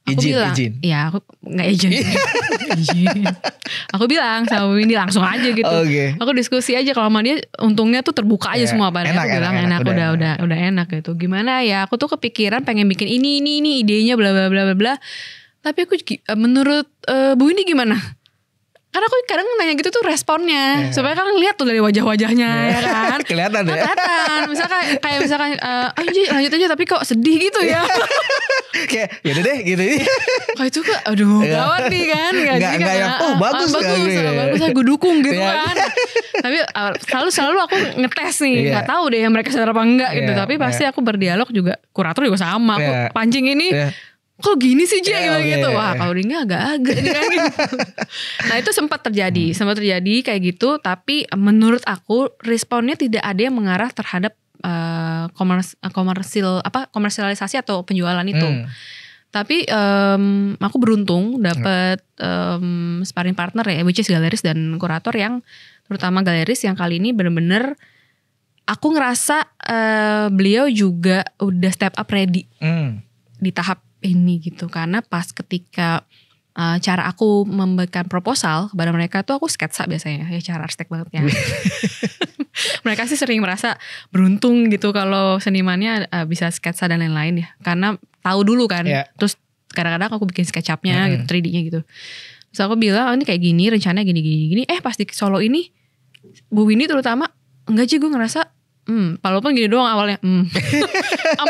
Aku bilang, ya aku gak izin. Aku bilang sama Windy langsung aja gitu. Aku diskusi aja, kalau sama dia untungnya tuh terbuka aja semua. Padahal aku bilang enak, udah enak gitu. Gimana ya, aku tuh kepikiran pengen bikin ini idenya bla bla bla bla. Tapi aku menurut Bu Windy gimana? Karena aku kadang nanya gitu tuh responnya, supaya kan lihat tuh dari wajah-wajahnya ya kan. Kelihatan ya. Kelihatan. Misalkan lanjut aja tapi kok sedih gitu ya. Kayak yaudah deh gitu. Kayak itu kok aduh gawat nih kan. Enggak yang bagus gue dukung gitu kan. Tapi selalu aku ngetes nih, nggak tahu deh mereka sadar apa enggak gitu. Tapi pasti aku berdialog juga, kurator juga sama. Aku pancing ini. Kok gini sih Jay gitu. Wah kalau dia agak-agak nih kan gitu. Nah itu sempat terjadi kayak gitu. Tapi menurut aku responnya tidak ada yang mengarah terhadap komersialisasi atau penjualan itu. Tapi aku beruntung dapat sparring partner ya, which is galeris dan kurator yang terutama galeris yang kali ini bener-bener aku ngerasa beliau juga udah step up ready di tahap ini gitu. Karena pas ketika cara aku memberikan proposal kepada mereka tuh aku sketsa biasanya, ya cara arsitek banget ya. Mereka sih sering merasa beruntung gitu kalau senimannya bisa sketsa dan lain-lain ya, karena tahu dulu kan. Terus kadang-kadang aku bikin SketchUp-nya gitu, 3D-nya gitu. Terus aku bilang ini kayak gini, rencananya gini. Pas di Solo ini Bu Windy terutama, enggak sih gue ngerasa walaupun gini doang awalnya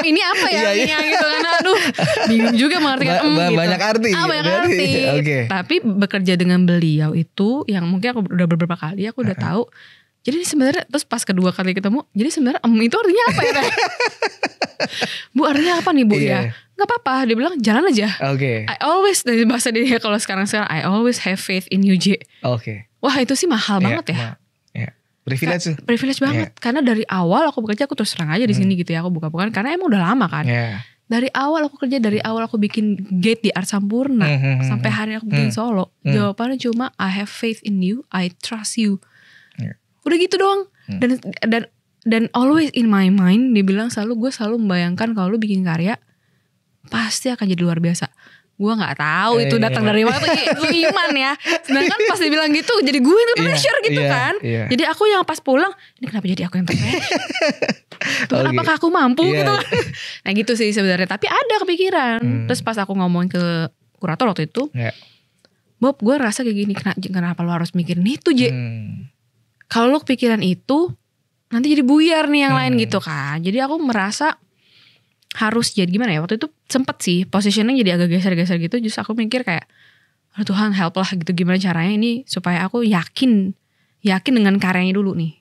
ini apa ya ini gitu kan, aduh bingung juga mengartikan gitu. Banyak arti. Banyak arti. Okay. Tapi bekerja dengan beliau itu yang mungkin aku udah beberapa kali aku udah tahu. Jadi sebenarnya terus pas kedua kali ketemu, jadi sebenarnya itu artinya apa ya? Bu artinya apa nih Bu ya? Gak apa-apa, dia bilang jalan aja. I always, dari bahasa dia kalau sekarang I always have faith in you J. Wah itu sih mahal banget ya. Privilege banget. Karena dari awal aku bekerja, aku terus terang aja di sini gitu ya, aku buka-bukaan karena emang udah lama kan. Dari awal aku kerja, dari awal aku bikin gate di Art Sampurna sampai hari aku bikin Solo, jawabannya cuma I have faith in you, I trust you. Udah gitu doang. Dan always in my mind dia bilang gue selalu membayangkan kalau lu bikin karya pasti akan jadi luar biasa. Gue nggak tahu itu datang dari mana, itu iman ya. Sedangkan pas dia bilang gitu, jadi gue yang pressure gitu kan. Jadi aku yang pas pulang, ini kenapa jadi aku yang pressure? Apakah aku mampu gitu kan? Nah gitu sih sebenarnya. Tapi ada kepikiran. Terus pas aku ngomong ke kurator waktu itu, Bob, gue rasa kayak gini. Kenapa lo harus mikirin itu J? Kalau lo kepikiran itu, nanti jadi buyar nih yang lain gitu kan. Jadi aku merasa harus jadi gimana ya, waktu itu sempet sih positioning jadi agak geser-geser gitu. Justru aku mikir kayak Tuhan help lah gitu, gimana caranya ini supaya aku yakin dengan karyanya dulu nih.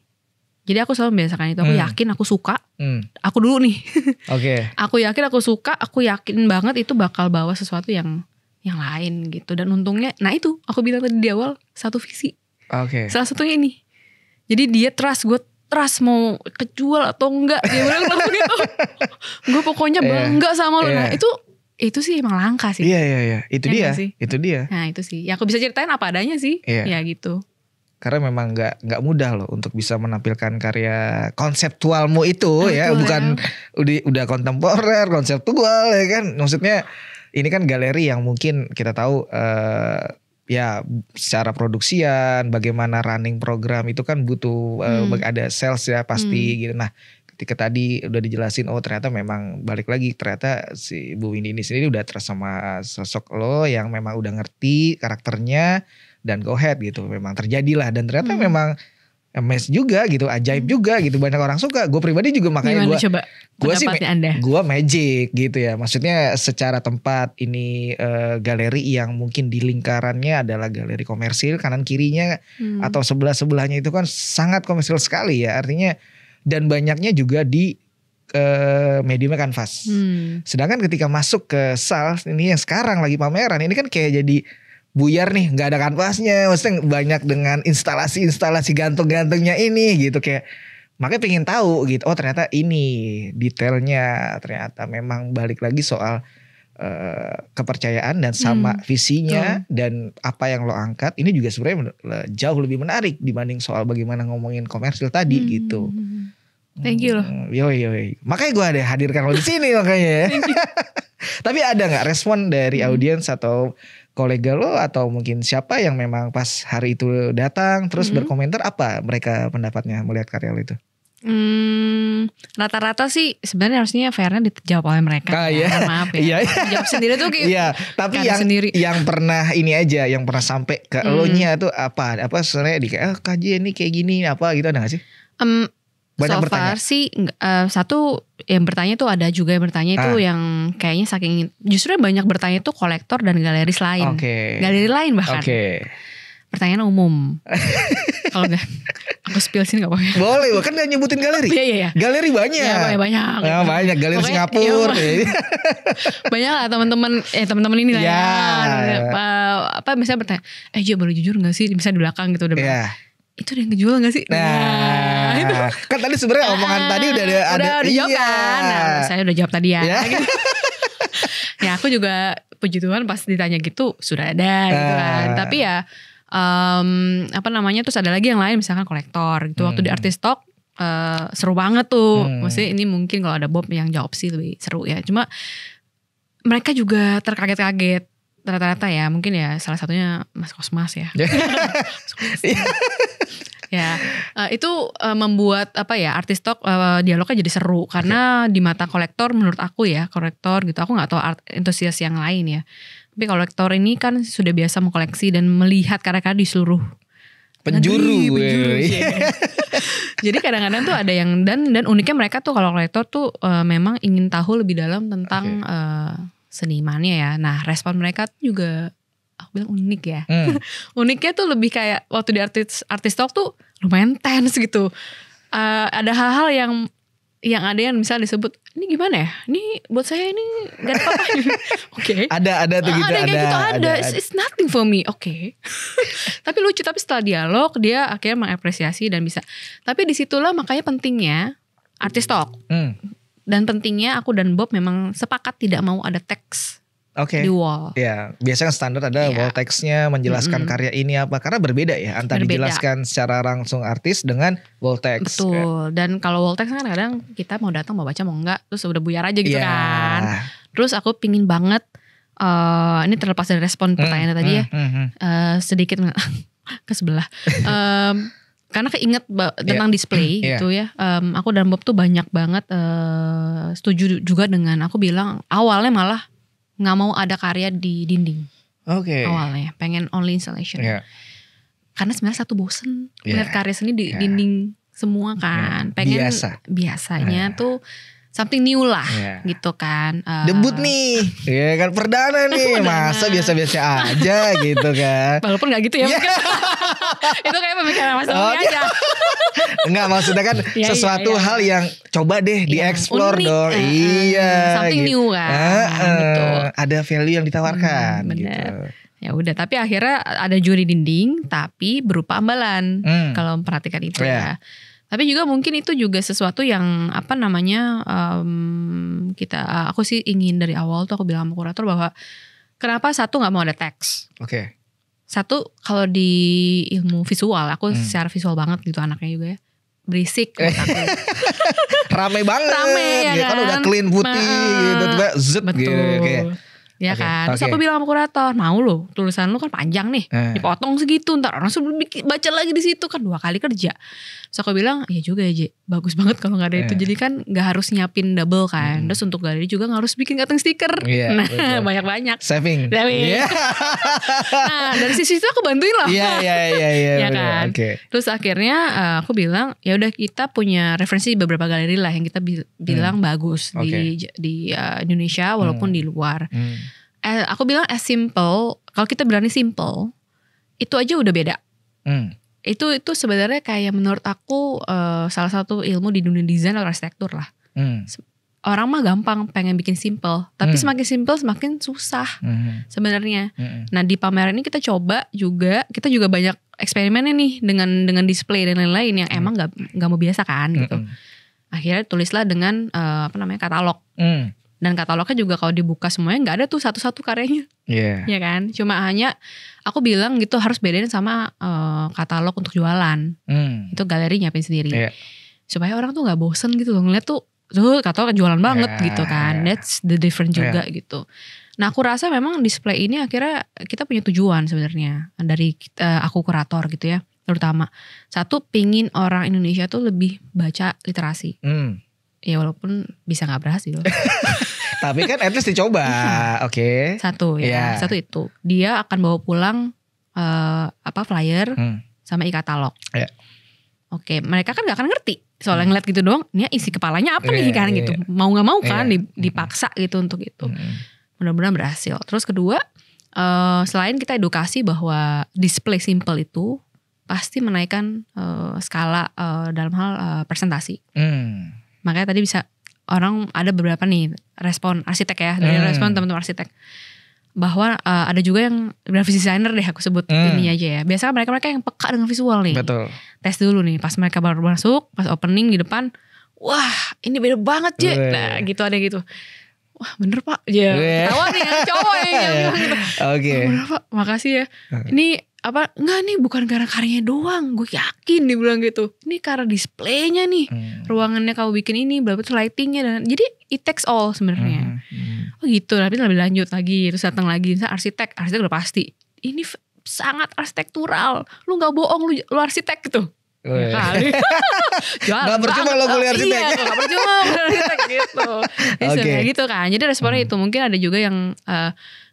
Jadi aku selalu membiasakan itu, aku yakin, aku suka, aku dulu nih. Aku yakin, aku suka, aku yakin banget itu bakal bawa sesuatu yang lain gitu. Dan untungnya, nah itu aku bilang tadi di awal, satu visi. Salah satunya ini. Jadi dia trust, gue trust mau kejual atau enggak, dia bilang gitu. Gue pokoknya bangga sama lu. Nah itu sih emang langka sih. Iya. Itu dia. Nah itu sih. Ya aku bisa ceritain apa adanya sih. Ya gitu. Karena memang nggak mudah loh untuk bisa menampilkan karya konseptualmu itu ya, bukan udah kontemporer, konseptual ya kan. Maksudnya ini kan galeri yang mungkin kita tahu ya secara produksian, bagaimana running program itu kan butuh ada sales ya pasti gitu. Nah ketika tadi udah dijelasin, oh ternyata memang balik lagi, ternyata si Bu Windy ini sendiri udah terus sama sosok lo yang memang udah ngerti karakternya dan go ahead gitu. Memang terjadilah dan ternyata memang emes juga gitu, ajaib juga gitu, banyak orang suka. Gue pribadi juga makanya gue sih gue magic gitu ya. Maksudnya secara tempat ini galeri yang mungkin di lingkarannya adalah galeri komersil, kanan kirinya atau sebelahnya itu kan sangat komersil sekali ya. Artinya dan banyaknya juga di mediumnya kanvas. Sedangkan ketika masuk ke SAL ini yang sekarang lagi pameran, ini kan kayak jadi buyar nih, nggak ada kanvasnya, maksudnya banyak dengan instalasi gantung-gantungnya ini gitu, kayak makanya pengen tahu gitu. Oh ternyata ini detailnya, ternyata memang balik lagi soal kepercayaan dan sama visinya dan apa yang lo angkat ini juga sebenarnya jauh lebih menarik dibanding soal bagaimana ngomongin komersil tadi gitu. Thank you loh. Yoi. Makanya gue ada hadirkan lo di sini makanya. Tapi ada nggak respon dari audiens atau kolega lo atau mungkin siapa yang memang pas hari itu datang terus berkomentar, apa mereka pendapatnya melihat karya lo itu? Rata-rata sih sebenarnya harusnya fairnya dijawab oleh mereka. Maaf ya. Jawab sendiri tuh kayak. Tapi yang pernah ini aja, yang pernah sampai ke lo nya tuh apa sebenarnya di kayak KJ ini kayak gini apa gitu, ada nggak sih? Banyak so bertanya. Far sih satu yang bertanya tuh ada juga yang bertanya itu yang kayaknya saking justru banyak bertanya tuh kolektor dan galeris lain. Galeri lain bahkan. Pertanyaan umum. Kalau enggak aku spill sini enggak apa-apa. Boleh, kan dia nyebutin galeri. Iya. Galeri banyak. Ya, banyak. Banyak galeri Singapura. Banyak lah teman-teman ini lah ya. Apa misalnya bertanya, Jo boleh jujur enggak sih, misalnya di belakang gitu udah. Itu ada yang kejual gak sih? Nah itu. Kan tadi sebenarnya omongan tadi udah ada dijawab kan. Nah, saya udah jawab tadi ya. Ya aku juga puji Tuhan pas ditanya gitu sudah ada gitu kan. Tapi ya terus ada lagi yang lain misalkan kolektor gitu. Waktu di Artist Talk seru banget tuh. Maksudnya ini mungkin kalau ada Bob yang jawab sih lebih seru ya. Cuma mereka juga terkaget-kaget rata-rata ya, mungkin ya salah satunya Mas Kosmas ya. Ya, itu membuat artis talk dialognya jadi seru karena di mata kolektor menurut aku ya, kolektor gitu, aku nggak tahu entusias yang lain ya. Tapi kolektor ini kan sudah biasa mengkoleksi dan melihat karya-karya di seluruh penjuru. Jadi kadang-kadang tuh ada yang dan uniknya mereka tuh kalau kolektor tuh memang ingin tahu lebih dalam tentang senimannya ya. Nah, respon mereka tuh juga aku bilang unik ya. Uniknya tuh lebih kayak waktu di artis talk tuh lumayan tense gitu. Ada hal-hal yang ada yang misalnya disebut ini gimana ya? Ini buat saya ini gak ada apa-apa. Oke. Ada tuh gitu. Ada. It's nothing for me. Oke. Tapi lucu, tapi setelah dialog dia akhirnya mengapresiasi dan bisa. Tapi disitulah makanya pentingnya artis talk. Dan pentingnya aku dan Bob memang sepakat tidak mau ada teks di wall. Ya, biasanya standar ada wall text-nya menjelaskan karya ini apa. Karena berbeda ya antara dijelaskan secara langsung artis dengan wall text. Betul. Dan kalau wall text kan kadang kita mau datang mau baca mau enggak, terus udah buyar aja gitu kan. Terus aku pingin banget ini terlepas dari respon pertanyaan tadi ya. Sedikit ke sebelah. Karena keinget tentang display gitu ya. Aku dan Bob tuh banyak banget setuju juga dengan aku bilang awalnya malah nggak mau ada karya di dinding. Awalnya pengen only installation. Karena sebenarnya satu bosen melihat karya seni di dinding semua kan. Pengen biasanya tuh something new lah gitu kan. Debut nih, ya kan perdana nih, masa biasa-biasa aja gitu kan. Walaupun nggak gitu ya. Itu kayak pemikiran Mas Tommy aja. Enggak, maksudnya kan sesuatu hal yang coba deh dieksplor dong. Something gitu. new kan. Gitu. Ada value yang ditawarkan gitu. Ya udah, tapi akhirnya ada juri dinding tapi berupa ambalan. Kalau memperhatikan itu ya. Tapi juga mungkin itu juga sesuatu yang aku sih ingin dari awal tuh aku bilang sama kurator bahwa kenapa satu nggak mau ada teks. Satu, kalau di ilmu visual aku secara visual banget gitu anaknya juga ya, berisik aku. Rame banget. Ya kan udah clean putih gitu, zet gitu. Ya kan. Terus aku bilang sama kurator, mau lo tulisan lu kan panjang nih, dipotong segitu, ntar orang suruh baca lagi di situ kan 2 kali kerja. Terus aku bilang, iya juga ya J, bagus banget kalau gak ada itu. Jadi kan gak harus nyiapin double kan. Terus untuk galeri juga gak harus bikin cutting stiker. Nah banyak-banyak. Saving. Nah dari sisi itu aku bantuin loh. Ya kan. Terus akhirnya aku bilang, ya udah kita punya referensi beberapa galeri lah yang kita bilang bagus di Indonesia walaupun di luar. Aku bilang as simple, kalau kita berani simple, itu aja udah beda. Itu sebenarnya kayak menurut aku salah satu ilmu di dunia desain atau arsitektur lah. Orang mah gampang pengen bikin simple, tapi semakin simple semakin susah sebenarnya. Nah di pameran ini kita juga banyak eksperimennya nih dengan display dan lain-lain yang emang nggak mau biasa kan gitu. Akhirnya tulislah dengan katalog. Dan katalognya juga kalau dibuka semuanya nggak ada tuh satu-satu karyanya, ya kan? Cuma hanya aku bilang gitu harus bedain sama katalog untuk jualan. Itu galeri nyiapin sendiri, supaya orang tuh nggak bosen gitu loh ngeliat tuh katalog jualan banget gitu kan. That's the difference juga gitu. Nah aku rasa memang display ini akhirnya kita punya tujuan sebenarnya dari aku kurator gitu ya, terutama satu pingin orang Indonesia tuh lebih baca literasi. Ya walaupun bisa gak berhasil. Tapi kan at least dicoba. Satu satu itu. Dia akan bawa pulang flyer sama e-katalog. Mereka kan gak akan ngerti. Soalnya ngeliat gitu doang, ini isi kepalanya apa nih kan gitu. Mau gak mau kan dipaksa gitu untuk itu. Mudah-mudahan berhasil. Terus kedua, selain kita edukasi bahwa display simple itu pasti menaikkan skala dalam hal presentasi. Makanya tadi bisa orang ada beberapa nih respon arsitek ya, dari respon teman-teman arsitek bahwa ada juga yang graphic designer deh aku sebut ini aja ya. Biasanya mereka yang peka dengan visual nih. Betul. Tes dulu nih pas mereka baru masuk, pas opening di depan, wah ini beda banget J. Nah gitu ada gitu. Wah bener Pak, ketawa nih yang cowok yang bilang gitu. Bener Pak, makasih ya. Ini enggak nih bukan karena karyanya doang, gue yakin dia bilang gitu. Ini karena displaynya nih, ruangannya kamu bikin ini, berapa tuh lightingnya dan jadi it takes all sebenarnya. oh gitu, tapi lebih lanjut lagi, terus datang lagi misalnya arsitek udah pasti ini sangat arsitektural, lu nggak bohong, lu arsitek gitu. Ya kali. Gak percuma lo kuliah arsitek. Iya, gak percuma kuliah arsitek gitu. Kayak gitu kan. Jadi responnya itu. Mungkin ada juga yang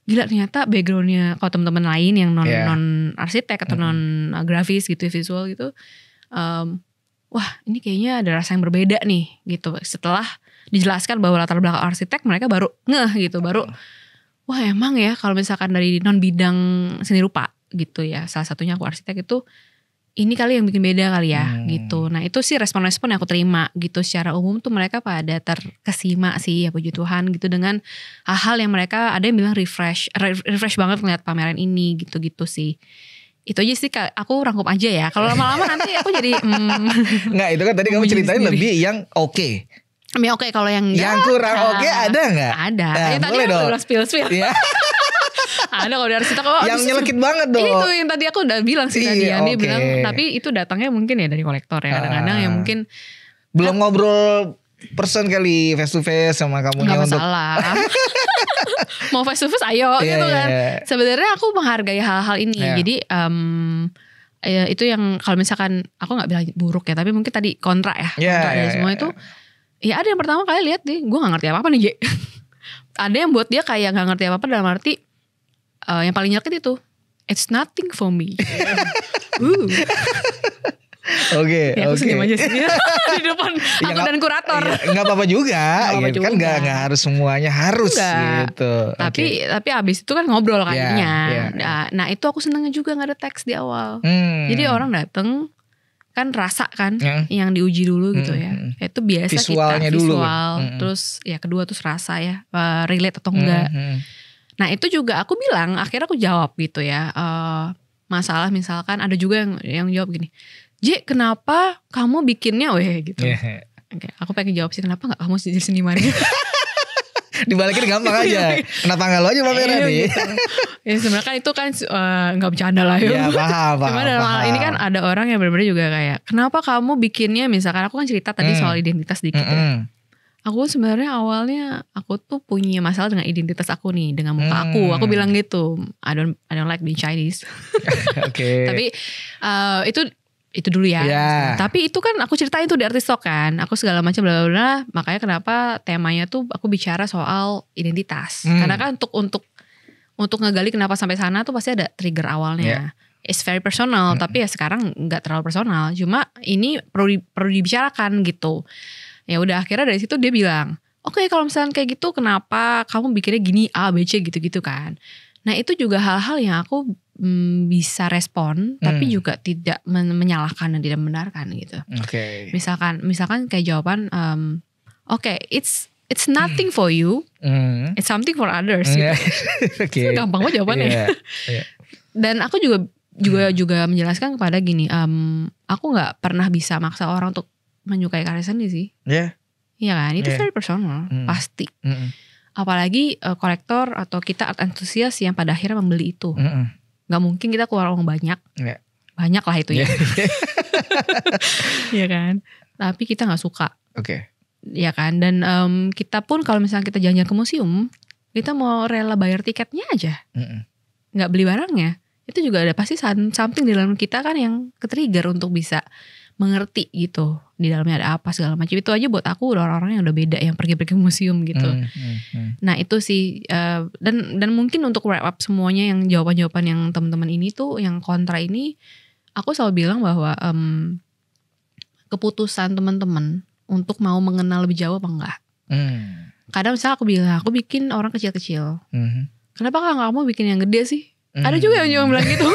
gila ternyata backgroundnya kalau teman-teman lain yang non arsitek atau non grafis gitu, visual gitu, wah ini kayaknya ada rasa yang berbeda nih gitu. Setelah dijelaskan bahwa latar belakang arsitek, mereka baru ngeh gitu, baru wah emang ya kalau misalkan dari non bidang seni rupa gitu ya, salah satunya aku arsitek itu, ini kali yang bikin beda kali ya gitu. Nah itu sih respon-respon yang aku terima gitu. Secara umum tuh mereka pada terkesima sih ya, puji Tuhan gitu, dengan hal-hal yang mereka ada yang bilang refresh banget ngeliat pameran ini gitu-gitu sih. Itu aja sih, aku rangkum aja ya. Kalau lama-lama nanti aku jadi nggak, itu kan tadi kamu ceritain sendiri. Lebih yang oke. Oke, kalau yang kurang oke ada nggak? Ada. Nah, ya, tadi aku udah spill. Ya. Ada kalau dari situ kok yang nyelekit banget dong. Itu yang tadi aku udah bilang sih tadi. Dia bilang, tapi itu datangnya mungkin ya dari kolektor ya. Kadang-kadang ya mungkin belum ngobrol person kali face to face sama kamunya. Gak masalah. Mau face to face ayo gitu kan. Sebenarnya aku menghargai hal-hal ini. Jadi itu yang kalau misalkan aku nggak bilang buruk ya, tapi mungkin tadi kontra ya. Kontra dari semua itu. Ya ada yang pertama kali lihat deh, gue gak ngerti apa-apa nih J. Ada yang buat dia kayak gak ngerti apa-apa dalam arti yang paling nyelekit itu, it's nothing for me. Oke. Aku senyum aja sih di depan aku dan kurator. Gak apa-apa juga, gitu. Kan gak harus semuanya harus gitu. Tapi abis itu kan ngobrol kayaknya. Nah itu aku senengnya juga gak ada teks di awal. Jadi orang dateng kan rasa kan yang diuji dulu gitu ya. Itu biasa visualnya kita dulu. Terus ya kedua terus rasa ya, relate atau enggak. Nah itu juga aku bilang, akhirnya aku jawab gitu ya. Masalah misalkan ada juga yang jawab gini, J kenapa kamu bikinnya gitu. Oke, aku pengen jawab sih, kenapa gak kamu jadi seniman. Dibalikin gampang aja. Kenapa gak lo aja pameran nih? Gitu. Ya sebenarnya kan itu kan gak bercanda lah ya. Ya paham. Cuma dalam hal ini kan ada orang yang benar-benar juga kayak, kenapa kamu bikinnya, misalkan aku kan cerita tadi soal identitas dikit ya. Aku sebenarnya awalnya aku tuh punya masalah dengan identitas aku nih, dengan muka aku. Aku bilang gitu, I don't like being Chinese. Tapi itu dulu ya. Tapi itu kan aku ceritain tuh di Artistalk kan. Aku segala macam bla bla. Makanya kenapa temanya tuh aku bicara soal identitas. Karena kan untuk ngegali kenapa sampai sana tuh pasti ada trigger awalnya. It's very personal, tapi ya sekarang nggak terlalu personal. Cuma ini perlu dibicarakan gitu. Ya udah, akhirnya dari situ dia bilang, oke, kalau misalnya kayak gitu kenapa kamu bikinnya gini A B C gitu-gitu kan. Nah itu juga hal-hal yang aku bisa respon, tapi juga tidak menyalahkan dan tidak membenarkan gitu. Misalkan kayak jawaban, it's nothing for you, it's something for others. Gitu. Gampang banget jawabannya. Dan aku juga menjelaskan kepada gini, aku nggak pernah bisa maksa orang untuk menyukai karya seni sih. Iya kan, itu very personal, pasti. Apalagi kolektor atau kita art enthusiast yang pada akhirnya membeli itu. Gak mungkin kita keluar uang banyak. Banyak lah itu ya. Iya kan. Tapi kita gak suka. Iya kan. Dan kita pun kalau misalnya kita jalan-jalan ke museum, kita mau rela bayar tiketnya aja. Gak beli barangnya. Itu juga ada pasti something di dalam kita kan yang ke-trigger untuk bisa mengerti gitu di dalamnya ada apa segala macam. Itu aja buat aku orang-orang yang udah beda yang pergi-pergi ke museum gitu. Nah itu sih dan mungkin untuk wrap up semuanya yang jawaban-jawaban yang teman-teman ini tuh yang kontra ini, aku selalu bilang bahwa keputusan teman-teman untuk mau mengenal lebih jauh apa enggak. Kadang misalnya aku bilang aku bikin orang kecil-kecil. Kenapa kamu bikin yang gede sih? Ada juga yang bilang gitu.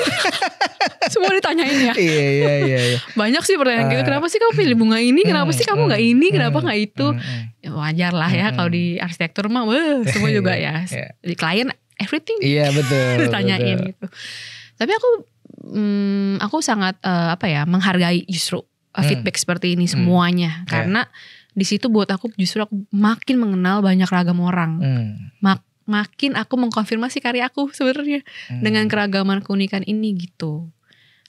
Semua ditanyain ya. Iya. Banyak sih pertanyaan gitu. Kenapa sih kamu pilih bunga ini? Kenapa sih kamu gak ini? Kenapa gak itu? Ya wajar lah ya. Kalau di arsitektur mah semua juga ya. Di klien everything. Iya betul. Ditanyain gitu. Tapi aku sangat menghargai justru feedback seperti ini semuanya. Karena di situ buat aku justru aku makin mengenal banyak ragam orang. Makin aku mengkonfirmasi karya aku sebenarnya dengan keragaman keunikan ini gitu.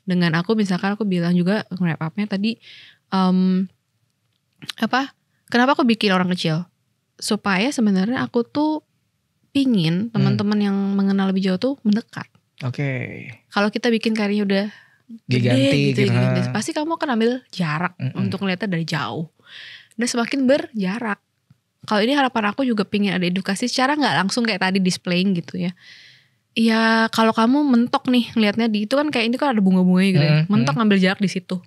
Dengan aku misalkan aku bilang juga wrap up-nya tadi kenapa aku bikin orang kecil? Supaya sebenarnya aku tuh pingin teman-teman yang mengenal lebih jauh tuh mendekat. Kalau kita bikin karirnya udah giganti gitu, pasti kamu akan ambil jarak untuk ngeliatnya dari jauh. Dan semakin berjarak. Kalau ini harapan aku juga pingin ada edukasi secara nggak langsung kayak tadi displaying gitu ya. Ya kalau kamu mentok nih ngelihatnya di itu kan kayak ini kan ada bunga-bunganya gitu ya. Mentok ngambil jarak di situ.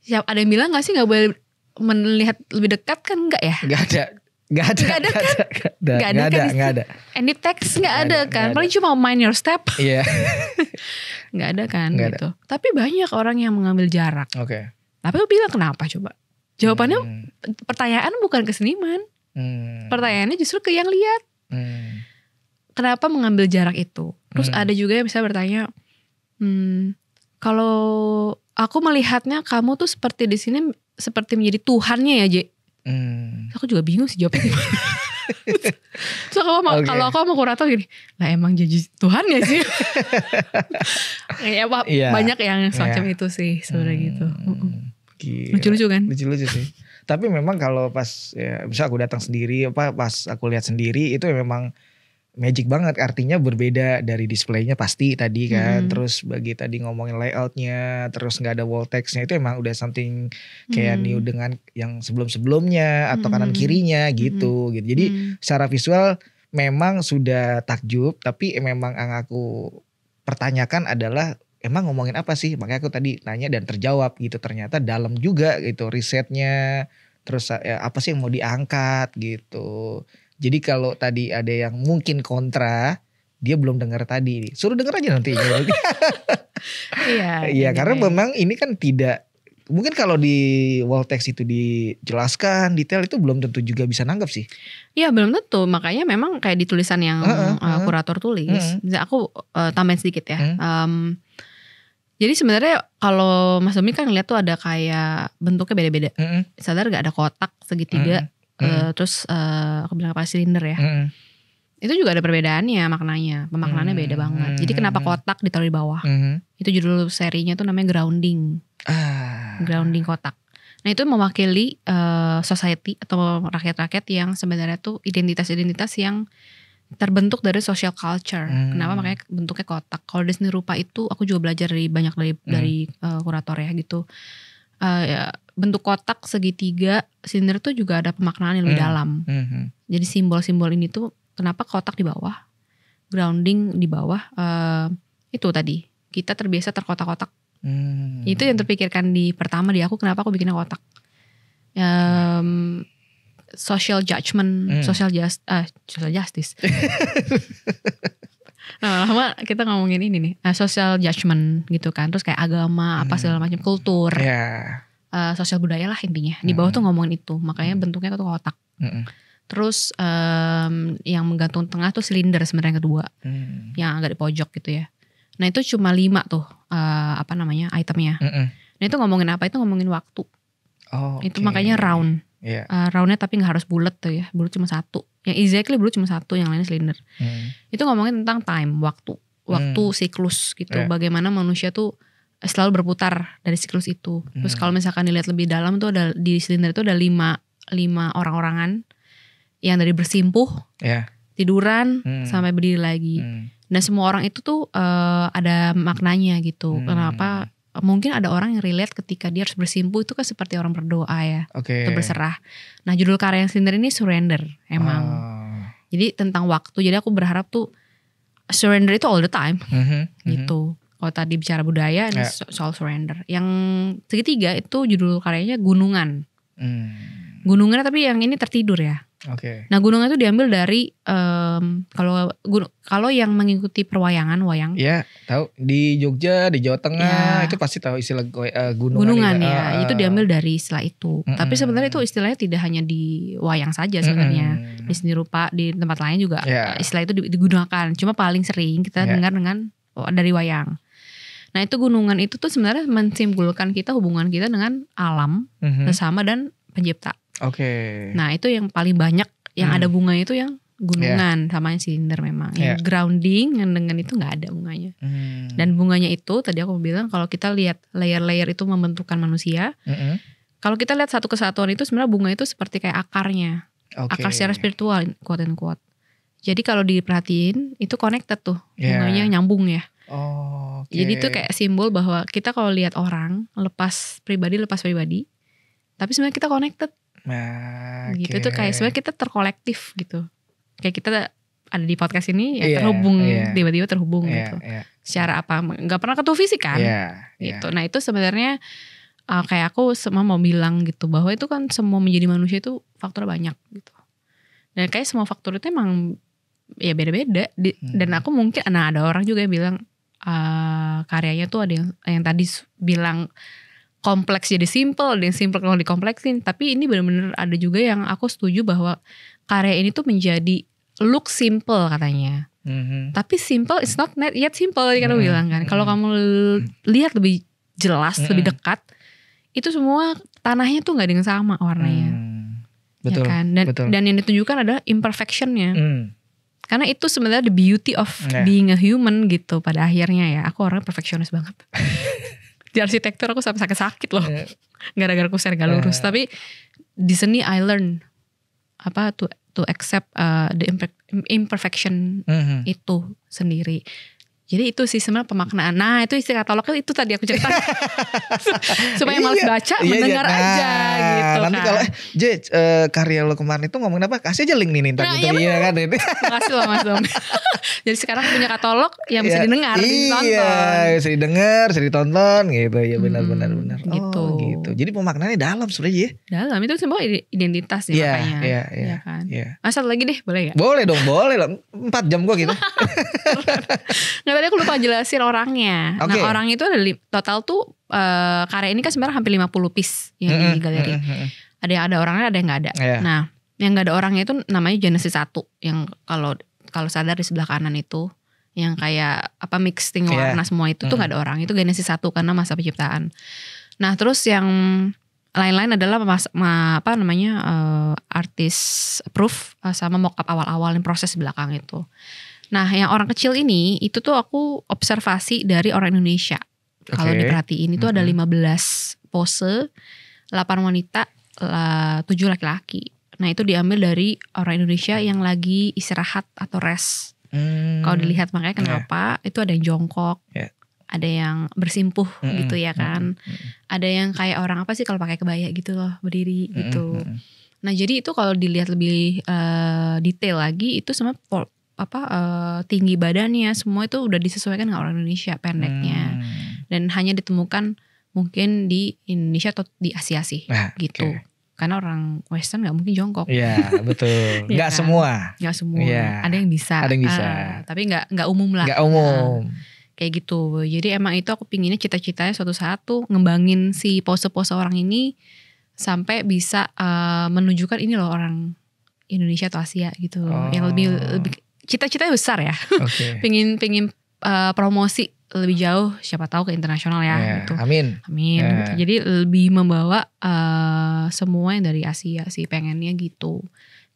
Siap, ada yang bilang nggak sih nggak boleh melihat lebih dekat kan nggak ya? Gak ada. Any text gak ada kan. Paling cuma mind your step. Iya. Gak ada kan gitu. Tapi banyak orang yang mengambil jarak. Tapi aku bilang kenapa coba? Jawabannya pertanyaan bukan ke seniman. Pertanyaannya justru ke yang lihat. Kenapa mengambil jarak itu? Terus ada juga yang bisa bertanya, kalau aku melihatnya kamu tuh seperti di sini seperti menjadi Tuhannya ya, J. Aku juga bingung sih jawabnya gimana. So, kalau aku sama kurator gini, lah emang jadi Tuhan ya sih. Banyak yang semacam itu sih sebenarnya gitu. Lucu-lucu kan? Lucu-lucu sih. Tapi memang kalau pas ya, bisa aku datang sendiri, pas aku lihat sendiri itu memang magic banget, artinya berbeda dari displaynya pasti tadi kan. Terus bagi tadi ngomongin layoutnya, terus nggak ada wall textnya, itu emang udah something kayak new dengan yang sebelum-sebelumnya atau kanan kirinya gitu. Jadi secara visual memang sudah takjub, tapi memang yang aku pertanyakan adalah emang ngomongin apa sih? Makanya aku tadi tanya dan terjawab gitu. Ternyata dalam juga gitu risetnya, terus ya, apa sih yang mau diangkat gitu. Jadi kalau tadi ada yang mungkin kontra, dia belum dengar tadi. Suruh dengar aja nanti. Iya, karena memang ini kan tidak, mungkin kalau di wall text itu dijelaskan detail itu belum tentu juga bisa nanggap sih. Iya belum tentu, makanya memang kayak di tulisan yang kurator tulis. Aku tambahin sedikit ya. Jadi sebenarnya kalau Mas Domi kan ngeliat tuh ada kayak bentuknya beda-beda. Sadar gak ada kotak segitiga. Terus aku bilang apa silinder ya. Itu juga ada perbedaannya maknanya. Pemaknaannya beda banget. Jadi kenapa kotak ditaruh di bawah. Itu judul serinya tuh namanya Grounding. Grounding kotak. Nah itu mewakili society atau rakyat-rakyat yang sebenarnya tuh identitas-identitas yang terbentuk dari social culture. Kenapa makanya bentuknya kotak. Kalau di seni rupa itu aku juga belajar dari kurator ya gitu. Ya, bentuk kotak segitiga silinder tuh juga ada pemaknaan yang lebih dalam. Jadi simbol-simbol ini tuh kenapa kotak di bawah, grounding di bawah, itu tadi kita terbiasa terkotak-kotak. Itu yang terpikirkan di pertama di aku, kenapa aku bikinnya kotak. Social judgment, social justice. Nah, lama kita ngomongin ini nih, social judgment gitu kan, terus kayak agama, apa segala macam, kultur, sosial budaya lah intinya. Di bawah tuh ngomongin itu, makanya bentuknya tuh kotak. Terus yang menggantung tengah tuh silinder sebenarnya kedua, yang agak di pojok gitu ya. Nah itu cuma 5 tuh itemnya. Nah itu ngomongin apa? Itu ngomongin waktu. Itu makanya round. Roundnya tapi gak harus bulat tuh ya. Bulat cuma 1. Yang exactly bulat cuma 1, yang lainnya silinder. Itu ngomongin tentang time, waktu siklus gitu. Bagaimana manusia tuh selalu berputar dari siklus itu. Terus kalau misalkan dilihat lebih dalam tuh ada di silinder itu ada 5 orang-orangan yang dari bersimpuh, tiduran sampai berdiri lagi. Dan semua orang itu tuh ada maknanya gitu. Kenapa? Mungkin ada orang yang relate ketika dia harus bersimpuh itu kan seperti orang berdoa ya, atau berserah. Nah judul karya yang silinder ini surrender emang. Jadi tentang waktu. Jadi aku berharap tuh surrender itu all the time gitu. Kalau tadi bicara budaya, ini soal surrender. Yang segitiga itu judul karyanya Gunungan. Gunungan tapi yang ini tertidur ya. Nah gunungan itu diambil dari kalau yang mengikuti perwayangan wayang. Iya, tahu di Jogja, di Jawa Tengah itu pasti tahu istilah gunungan ya. Itu diambil dari istilah itu. Tapi sebenarnya itu istilahnya tidak hanya di wayang saja sebenarnya. Di seni rupa di tempat lain juga istilah itu digunakan. Cuma paling sering kita dengar dengan dari wayang. Nah itu gunungan itu tuh sebenarnya mensimbolkan kita hubungan kita dengan alam, sesama dan pencipta. Nah itu yang paling banyak yang ada bunganya itu yang gunungan sama yang silinder memang. Yang grounding yang dengan itu nggak ada bunganya. Dan bunganya itu tadi aku bilang kalau kita lihat layer-layer itu membentukkan manusia. Kalau kita lihat satu kesatuan itu sebenarnya bunga itu seperti kayak akarnya, akar secara spiritual quote and quote. Jadi kalau diperhatiin itu connected tuh, bunganya nyambung ya. Jadi itu kayak simbol bahwa kita kalau lihat orang lepas pribadi, tapi sebenarnya kita connected. Gitu tuh kayak sebenarnya kita terkolektif gitu. Kayak kita ada di podcast ini ya terhubung, tiba-tiba terhubung gitu. Secara apa? Gak pernah ketemu fisik kan? Gitu. Nah itu sebenarnya kayak aku semua mau bilang gitu bahwa itu kan semua menjadi manusia itu faktor banyak gitu. Dan kayak semua faktor itu emang ya beda-beda. Dan aku mungkin ada orang juga yang bilang karyanya tuh ada yang tadi bilang kompleks jadi simple, dan simple kalau dikompleksin. Tapi ini benar-benar ada juga yang aku setuju bahwa karya ini tuh menjadi look simple katanya. Tapi simple is not yet simple kan kamu bilang kan. Kalau kamu lihat lebih jelas, lebih dekat, itu semua tanahnya tuh nggak dengan sama warnanya. Betul, ya kan? Dan yang ditunjukkan adalah imperfectionnya. Karena itu sebenarnya the beauty of being a human gitu pada akhirnya ya. Aku orangnya perfeksionis banget. Di arsitektur aku sampai sakit-sakit loh. Gara-gara kusen gak lurus. Tapi di seni I learn to accept the imperfection itu sendiri. Jadi itu sih sebenarnya pemaknaan. Nah itu isi katalognya itu tadi aku cerita. Supaya malas baca, mendengar aja gitu nanti kan. kalau karya lo kemarin itu ngomongin apa? Kasih aja link nih ntar gitu. Iya kan. Makasih loh Mas Dom. Jadi sekarang punya katalog yang bisa didengar, ditonton. Iya, bisa didengar, bisa ditonton gitu. Ya benar. Gitu. Gitu. Jadi pemaknaannya dalam sebenarnya ya. Dalam itu semua identitas ya makanya. Iya kan. Satu lagi deh, boleh gak? Boleh dong, boleh lah. 4 jam gua gitu. Nggak, tadi aku lupa jelasin orangnya. Nah orang itu ada total tuh karya ini kan sebenarnya hampir 50 piece yang di galeri. Ada yang ada orangnya, ada yang nggak ada. Nah yang nggak ada orangnya itu namanya Genesis 1 yang kalau sadar di sebelah kanan itu yang kayak mixing warna semua itu tuh nggak ada orang. Itu Genesis 1 karena masa penciptaan. Nah terus yang lain-lain adalah artist proof sama mock-up awal-awal yang proses belakang itu. Nah yang orang kecil ini itu tuh aku observasi dari orang Indonesia. Kalau diperhatiin itu ada 15 pose, 8 wanita, 7 laki-laki. Nah itu diambil dari orang Indonesia yang lagi istirahat atau rest. Kalau dilihat makanya kenapa itu ada yang jongkok, ada yang bersimpuh gitu ya kan. Ada yang kayak orang apa sih kalau pakai kebaya gitu loh, berdiri gitu. Nah jadi itu kalau dilihat lebih detail lagi itu semua tinggi badannya semua itu udah disesuaikan dengan orang Indonesia pendeknya. Dan hanya ditemukan mungkin di Indonesia atau di Asia sih gitu. Karena orang Western gak mungkin jongkok. Iya betul. Gak semua. Gak semua. Ada yang bisa. Tapi gak umum lah. Gak umum. Kayak gitu. Jadi emang itu aku pinginnya cita-citanya suatu saat tuh ngembangin si pose-pose orang ini sampai bisa menunjukkan ini loh orang Indonesia atau Asia gitu. Yang lebih cita-citanya besar ya. Pingin promosi lebih jauh, siapa tahu ke internasional ya gitu. Amin. Gitu. Jadi lebih membawa semua yang dari Asia sih pengennya gitu.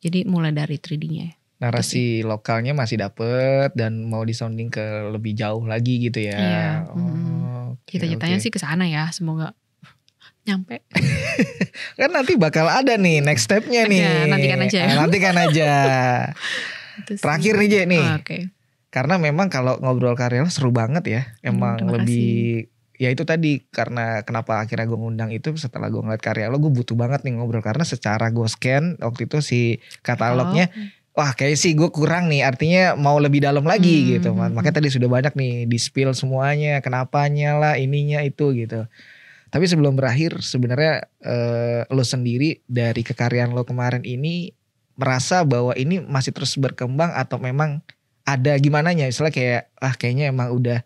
Jadi mulai dari 3D-nya. Narasi lokalnya masih dapet dan mau disounding ke lebih jauh lagi gitu ya. Iya. Cita-citanya sih ke sana ya, semoga nyampe. Kan nanti bakal ada nih next step-nya nih. Nantikan aja. Terakhir nih Je nih. Karena memang kalau ngobrol karya lo seru banget ya. Emang lebih ya itu tadi karena kenapa akhirnya gue ngundang itu setelah gue ngeliat karya lo gue butuh banget nih ngobrol karena secara gue scan waktu itu si katalognya wah kayak sih gue kurang nih artinya mau lebih dalam lagi gitu. Makanya tadi sudah banyak nih di spill semuanya kenapanya lah ininya itu gitu. Tapi sebelum berakhir sebenarnya lo sendiri dari kekaryaan lo kemarin ini merasa bahwa ini masih terus berkembang atau memang ada gimana nya misalnya kayak kayaknya emang udah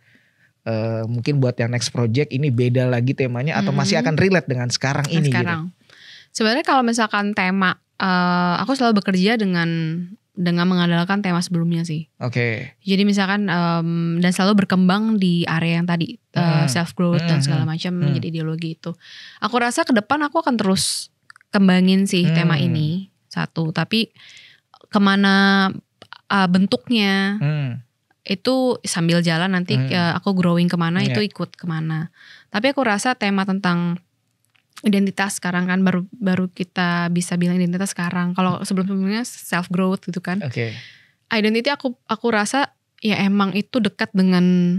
mungkin buat yang next project ini beda lagi temanya atau masih akan relate dengan sekarang ini gitu. Sebenarnya kalau misalkan tema aku selalu bekerja dengan mengandalkan tema sebelumnya sih. Jadi misalkan dan selalu berkembang di area yang tadi self growth dan segala macam menjadi ideologi itu. Aku rasa ke depan aku akan terus kembangin sih tema ini satu, tapi kemana bentuknya itu sambil jalan nanti aku growing kemana itu ikut kemana. Tapi aku rasa tema tentang identitas sekarang kan baru kita bisa bilang identitas sekarang. Kalau sebelum-sebelumnya self growth gitu kan. identity aku rasa ya emang itu dekat dengan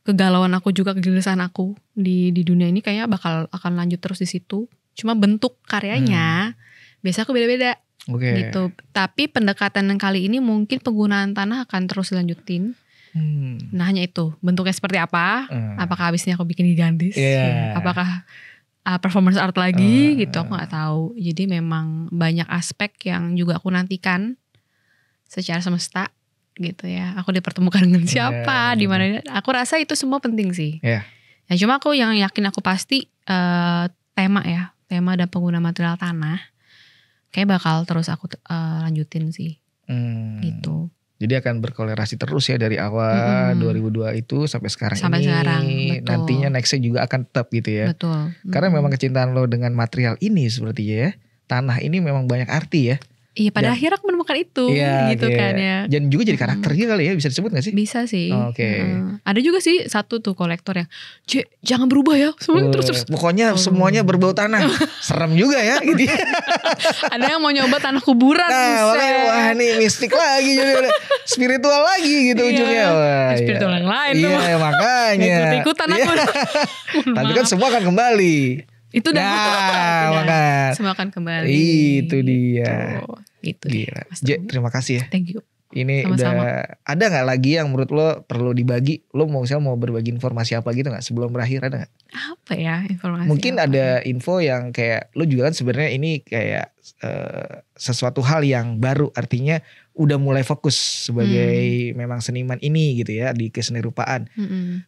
kegalauan aku juga, kegelisahan aku di dunia ini, kayaknya akan lanjut terus di situ. Cuma bentuk karyanya biasa aku beda-beda gitu. Tapi pendekatan yang kali ini mungkin penggunaan tanah akan terus dilanjutin. Nah hanya itu, bentuknya seperti apa, apakah habisnya aku bikin gigantis, apakah performance art lagi gitu, aku gak tahu. Jadi memang banyak aspek yang juga aku nantikan secara semesta gitu ya. Aku dipertemukan dengan siapa, di mana. Aku rasa itu semua penting sih. Ya cuma aku yang yakin aku pasti tema dan pengguna material tanah kayak bakal terus aku lanjutin sih. Gitu. Jadi akan berkolerasi terus ya dari awal 2002 itu sampai sekarang sampai ini. Sekarang, betul. Nantinya nextnya juga akan tetap gitu ya. Betul. Karena memang kecintaan lo dengan material ini sepertinya ya. Tanah ini memang banyak arti ya. Iya pada akhirnya aku menemukan itu gitu kan ya. Dan juga jadi karakternya kali ya, bisa disebut gak sih? Bisa sih. Ada juga sih satu tuh kolektor yang jangan berubah ya semuanya terus. Pokoknya semuanya berbau tanah. Serem juga ya gitu. Ada yang mau nyoba tanah kuburan. Nah makanya wah nih mistik lagi jadi spiritual lagi gitu ujungnya. Wah, spiritual yang lain tuh. Iya makanya. Ikut-ikutan aku. Tapi kan semua akan kembali. Itu udah makanya semua akan kembali. Itu dia. Gitu dia. Terima kasih ya. Thank you. Ini sama-sama. Udah ada gak lagi yang menurut lo perlu dibagi? Lo mau berbagi informasi apa gitu gak sebelum berakhir, ada gak? Apa ya informasi? Mungkin ada info yang kayak lo juga kan sebenarnya ini kayak sesuatu hal yang baru, artinya udah mulai fokus sebagai memang seniman ini gitu ya di kesenirupaan.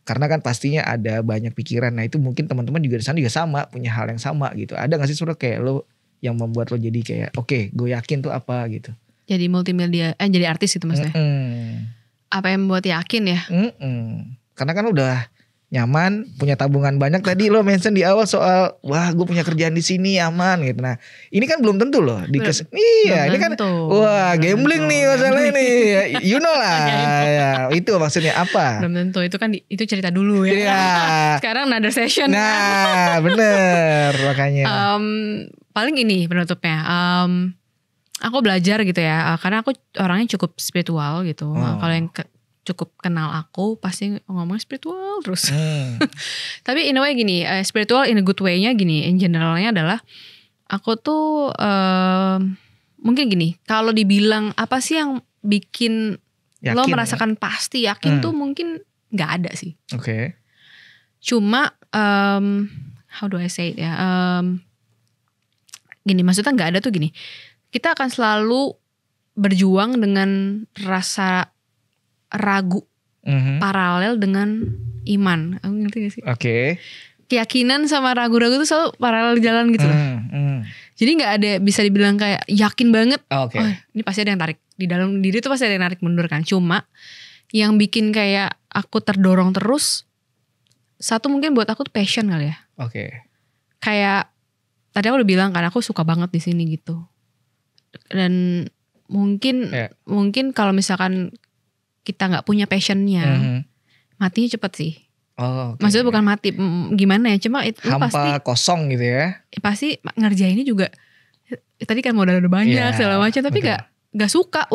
Karena kan pastinya ada banyak pikiran. Nah itu mungkin teman-teman juga di sana juga sama, punya hal yang sama gitu. Ada gak sih sebenarnya kayak lo yang membuat lo jadi kayak oke, gue yakin tuh apa gitu? Jadi multimedia, jadi artis gitu maksudnya. Apa yang membuat yakin ya? Karena kan udah nyaman, punya tabungan banyak. Tadi lo mention di awal soal wah gue punya kerjaan di sini aman gitu. Nah ini kan belum tentu loh. Iya ini kan wah gambling nih masalahnya nih. You know lah. Ya, itu maksudnya apa? Belum tentu, itu kan itu cerita dulu ya. Sekarang another session. Nah bener makanya. Paling ini penutupnya. Aku belajar gitu ya, karena aku orangnya cukup spiritual gitu. Kalau yang cukup kenal aku pasti ngomong spiritual terus. Tapi in a way gini, spiritual in a good way-nya gini, in generalnya adalah aku tuh mungkin gini, kalau dibilang apa sih yang bikin yakin, lo merasakan pasti yakin tuh mungkin nggak ada sih. Cuma how do I say it ya? Gini, maksudnya nggak ada tuh gini. Kita akan selalu berjuang dengan rasa ragu paralel dengan iman. Aku ngerti gak sih? Keyakinan sama ragu-ragu itu selalu paralel jalan gitu loh. Jadi gak ada bisa dibilang kayak yakin banget. Oh, ini pasti ada yang tarik. Di dalam diri tuh pasti ada yang narik mundur kan. Cuma yang bikin kayak aku terdorong terus, satu mungkin buat aku tuh passion kali ya. Kayak tadi aku udah bilang kan aku suka banget di sini gitu. Dan mungkin kalau misalkan kita nggak punya passionnya, matinya cepet sih. Maksudnya bukan mati gimana ya, cuma itu hampa pasti kosong gitu ya. Pasti ngerjainnya juga. Tadi kan modal udah banyak segala macam, tapi nggak suka.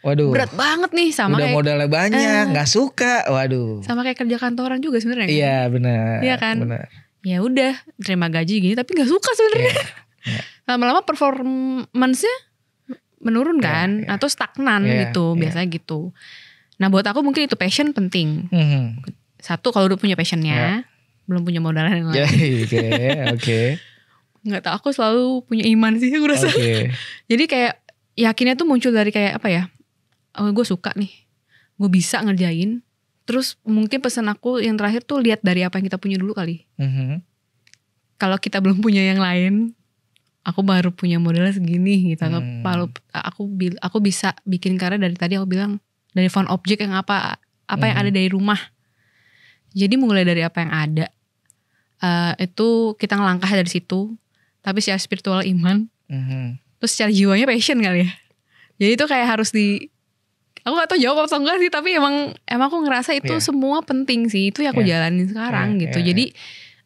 Waduh, berat banget nih sama udah kayak modalnya banyak, nggak suka. Waduh. Sama kayak kerja kantoran juga sebenarnya. Iya benar. Iya kan. Bener. Ya udah terima gaji gini, tapi nggak suka sebenarnya. Lama-lama performance-nya menurun kan, atau stagnan gitu, biasanya gitu. Nah buat aku mungkin itu passion penting. Satu kalau udah punya passionnya, belum punya modal yang lain. Nggak tahu, aku selalu punya iman sih aku rasa. Jadi kayak yakinnya tuh muncul dari kayak apa ya? Gue suka nih, gue bisa ngerjain. Terus mungkin pesan aku yang terakhir tuh lihat dari apa yang kita punya dulu kali. Kalau kita belum punya yang lain, aku baru punya modalnya segini gitu. Atau aku bisa bikin karya dari tadi aku bilang dari found object yang apa yang ada dari rumah. Jadi mulai dari apa yang ada, itu kita ngelangkah dari situ. Tapi secara spiritual iman, terus secara jiwanya passion kali ya. Jadi itu kayak harus aku gak tahu jawab atau enggak sih, tapi emang aku ngerasa itu semua penting sih. Itu yang aku jalanin sekarang gitu. Jadi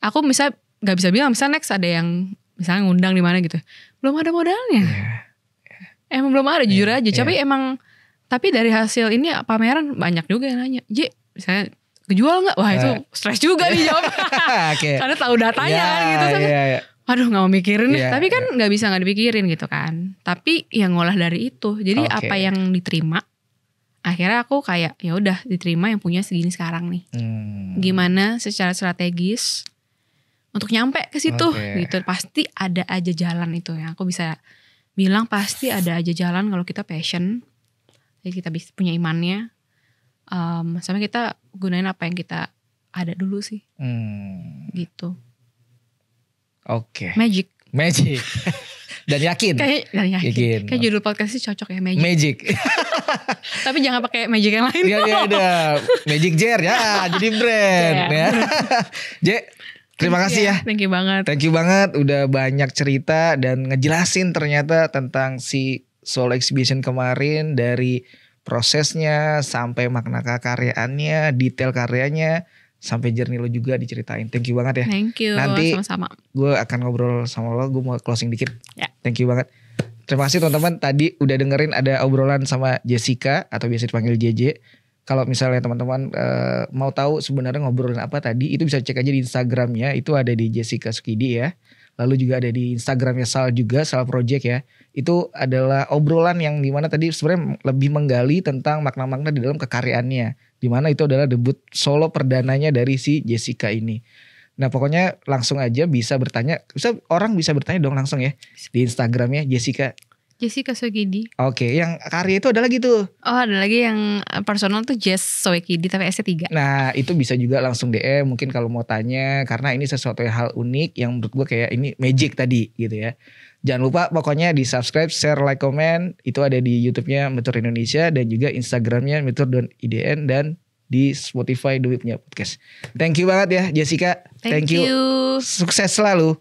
aku misalnya gak bisa bilang misalnya next ada yang misalnya ngundang di mana gitu, belum ada modalnya. Emang belum ada, jujur aja. Tapi emang Tapi dari hasil ini pameran banyak juga yang nanya, J, misalnya kejual nggak? Wah itu stres juga nih jawab. Okay. Karena tahu datanya kan gitu. Aduh nggak mau mikirin nih. Tapi kan nggak bisa nggak dipikirin gitu kan. Tapi yang ngolah dari itu. Jadi apa yang diterima, akhirnya aku kayak ya udah diterima yang punya segini sekarang nih. Gimana secara strategis untuk nyampe ke situ gitu. Pasti ada aja jalan itu ya. Aku bisa bilang pasti ada aja jalan kalau kita passion. Jadi kita bisa punya imannya. Sama kita gunain apa yang kita ada dulu sih. Gitu. Oke. Magic. Dan yakin. Kayak judul podcast sih cocok ya, Magic. Tapi jangan pakai magic yang lain. Iya ada. Magic Jar ya, jadi brand ya. J, terima kasih ya. Thank you banget. Thank you banget udah banyak cerita dan ngejelasin ternyata tentang si Soul Exhibition kemarin, dari prosesnya sampai makna karyaannya, detail karyanya, sampai journey lo juga diceritain. Thank you banget ya. Thank you. Nanti sama-sama. Gue akan ngobrol sama lo. Gue mau closing dikit. Ya. Thank you banget. Terima kasih teman-teman. Tadi udah dengerin ada obrolan sama Jessica atau biasa dipanggil JJ. Kalau misalnya teman-teman mau tahu sebenarnya ngobrolin apa tadi, itu bisa cek aja di Instagramnya. Itu ada di Jessica Sukidi ya. Lalu juga ada di Instagramnya Sal juga, Sal Project ya. Itu adalah obrolan yang dimana tadi sebenarnya lebih menggali tentang makna-makna di dalam kekaryaannya. Dimana itu adalah debut solo perdananya dari si Jessica ini. Nah pokoknya langsung aja bisa bertanya. Orang bisa bertanya dong langsung ya. Di Instagramnya Jessica Sukidi. Oke, yang karya itu ada lagi tuh. Oh ada lagi yang personal tuh Jess Sukidi tapi S-nya 3. Nah itu bisa juga langsung DM mungkin kalau mau tanya. Karena ini sesuatu hal unik yang menurut gue kayak ini magic tadi gitu ya. Jangan lupa pokoknya di subscribe, share, like, comment. Itu ada di YouTube-nya Metur Indonesia. Dan juga Instagramnya metur.idn. Dan di Spotify Dwi Punya Podcast. Thank you banget ya Jessica. Thank you. Sukses selalu.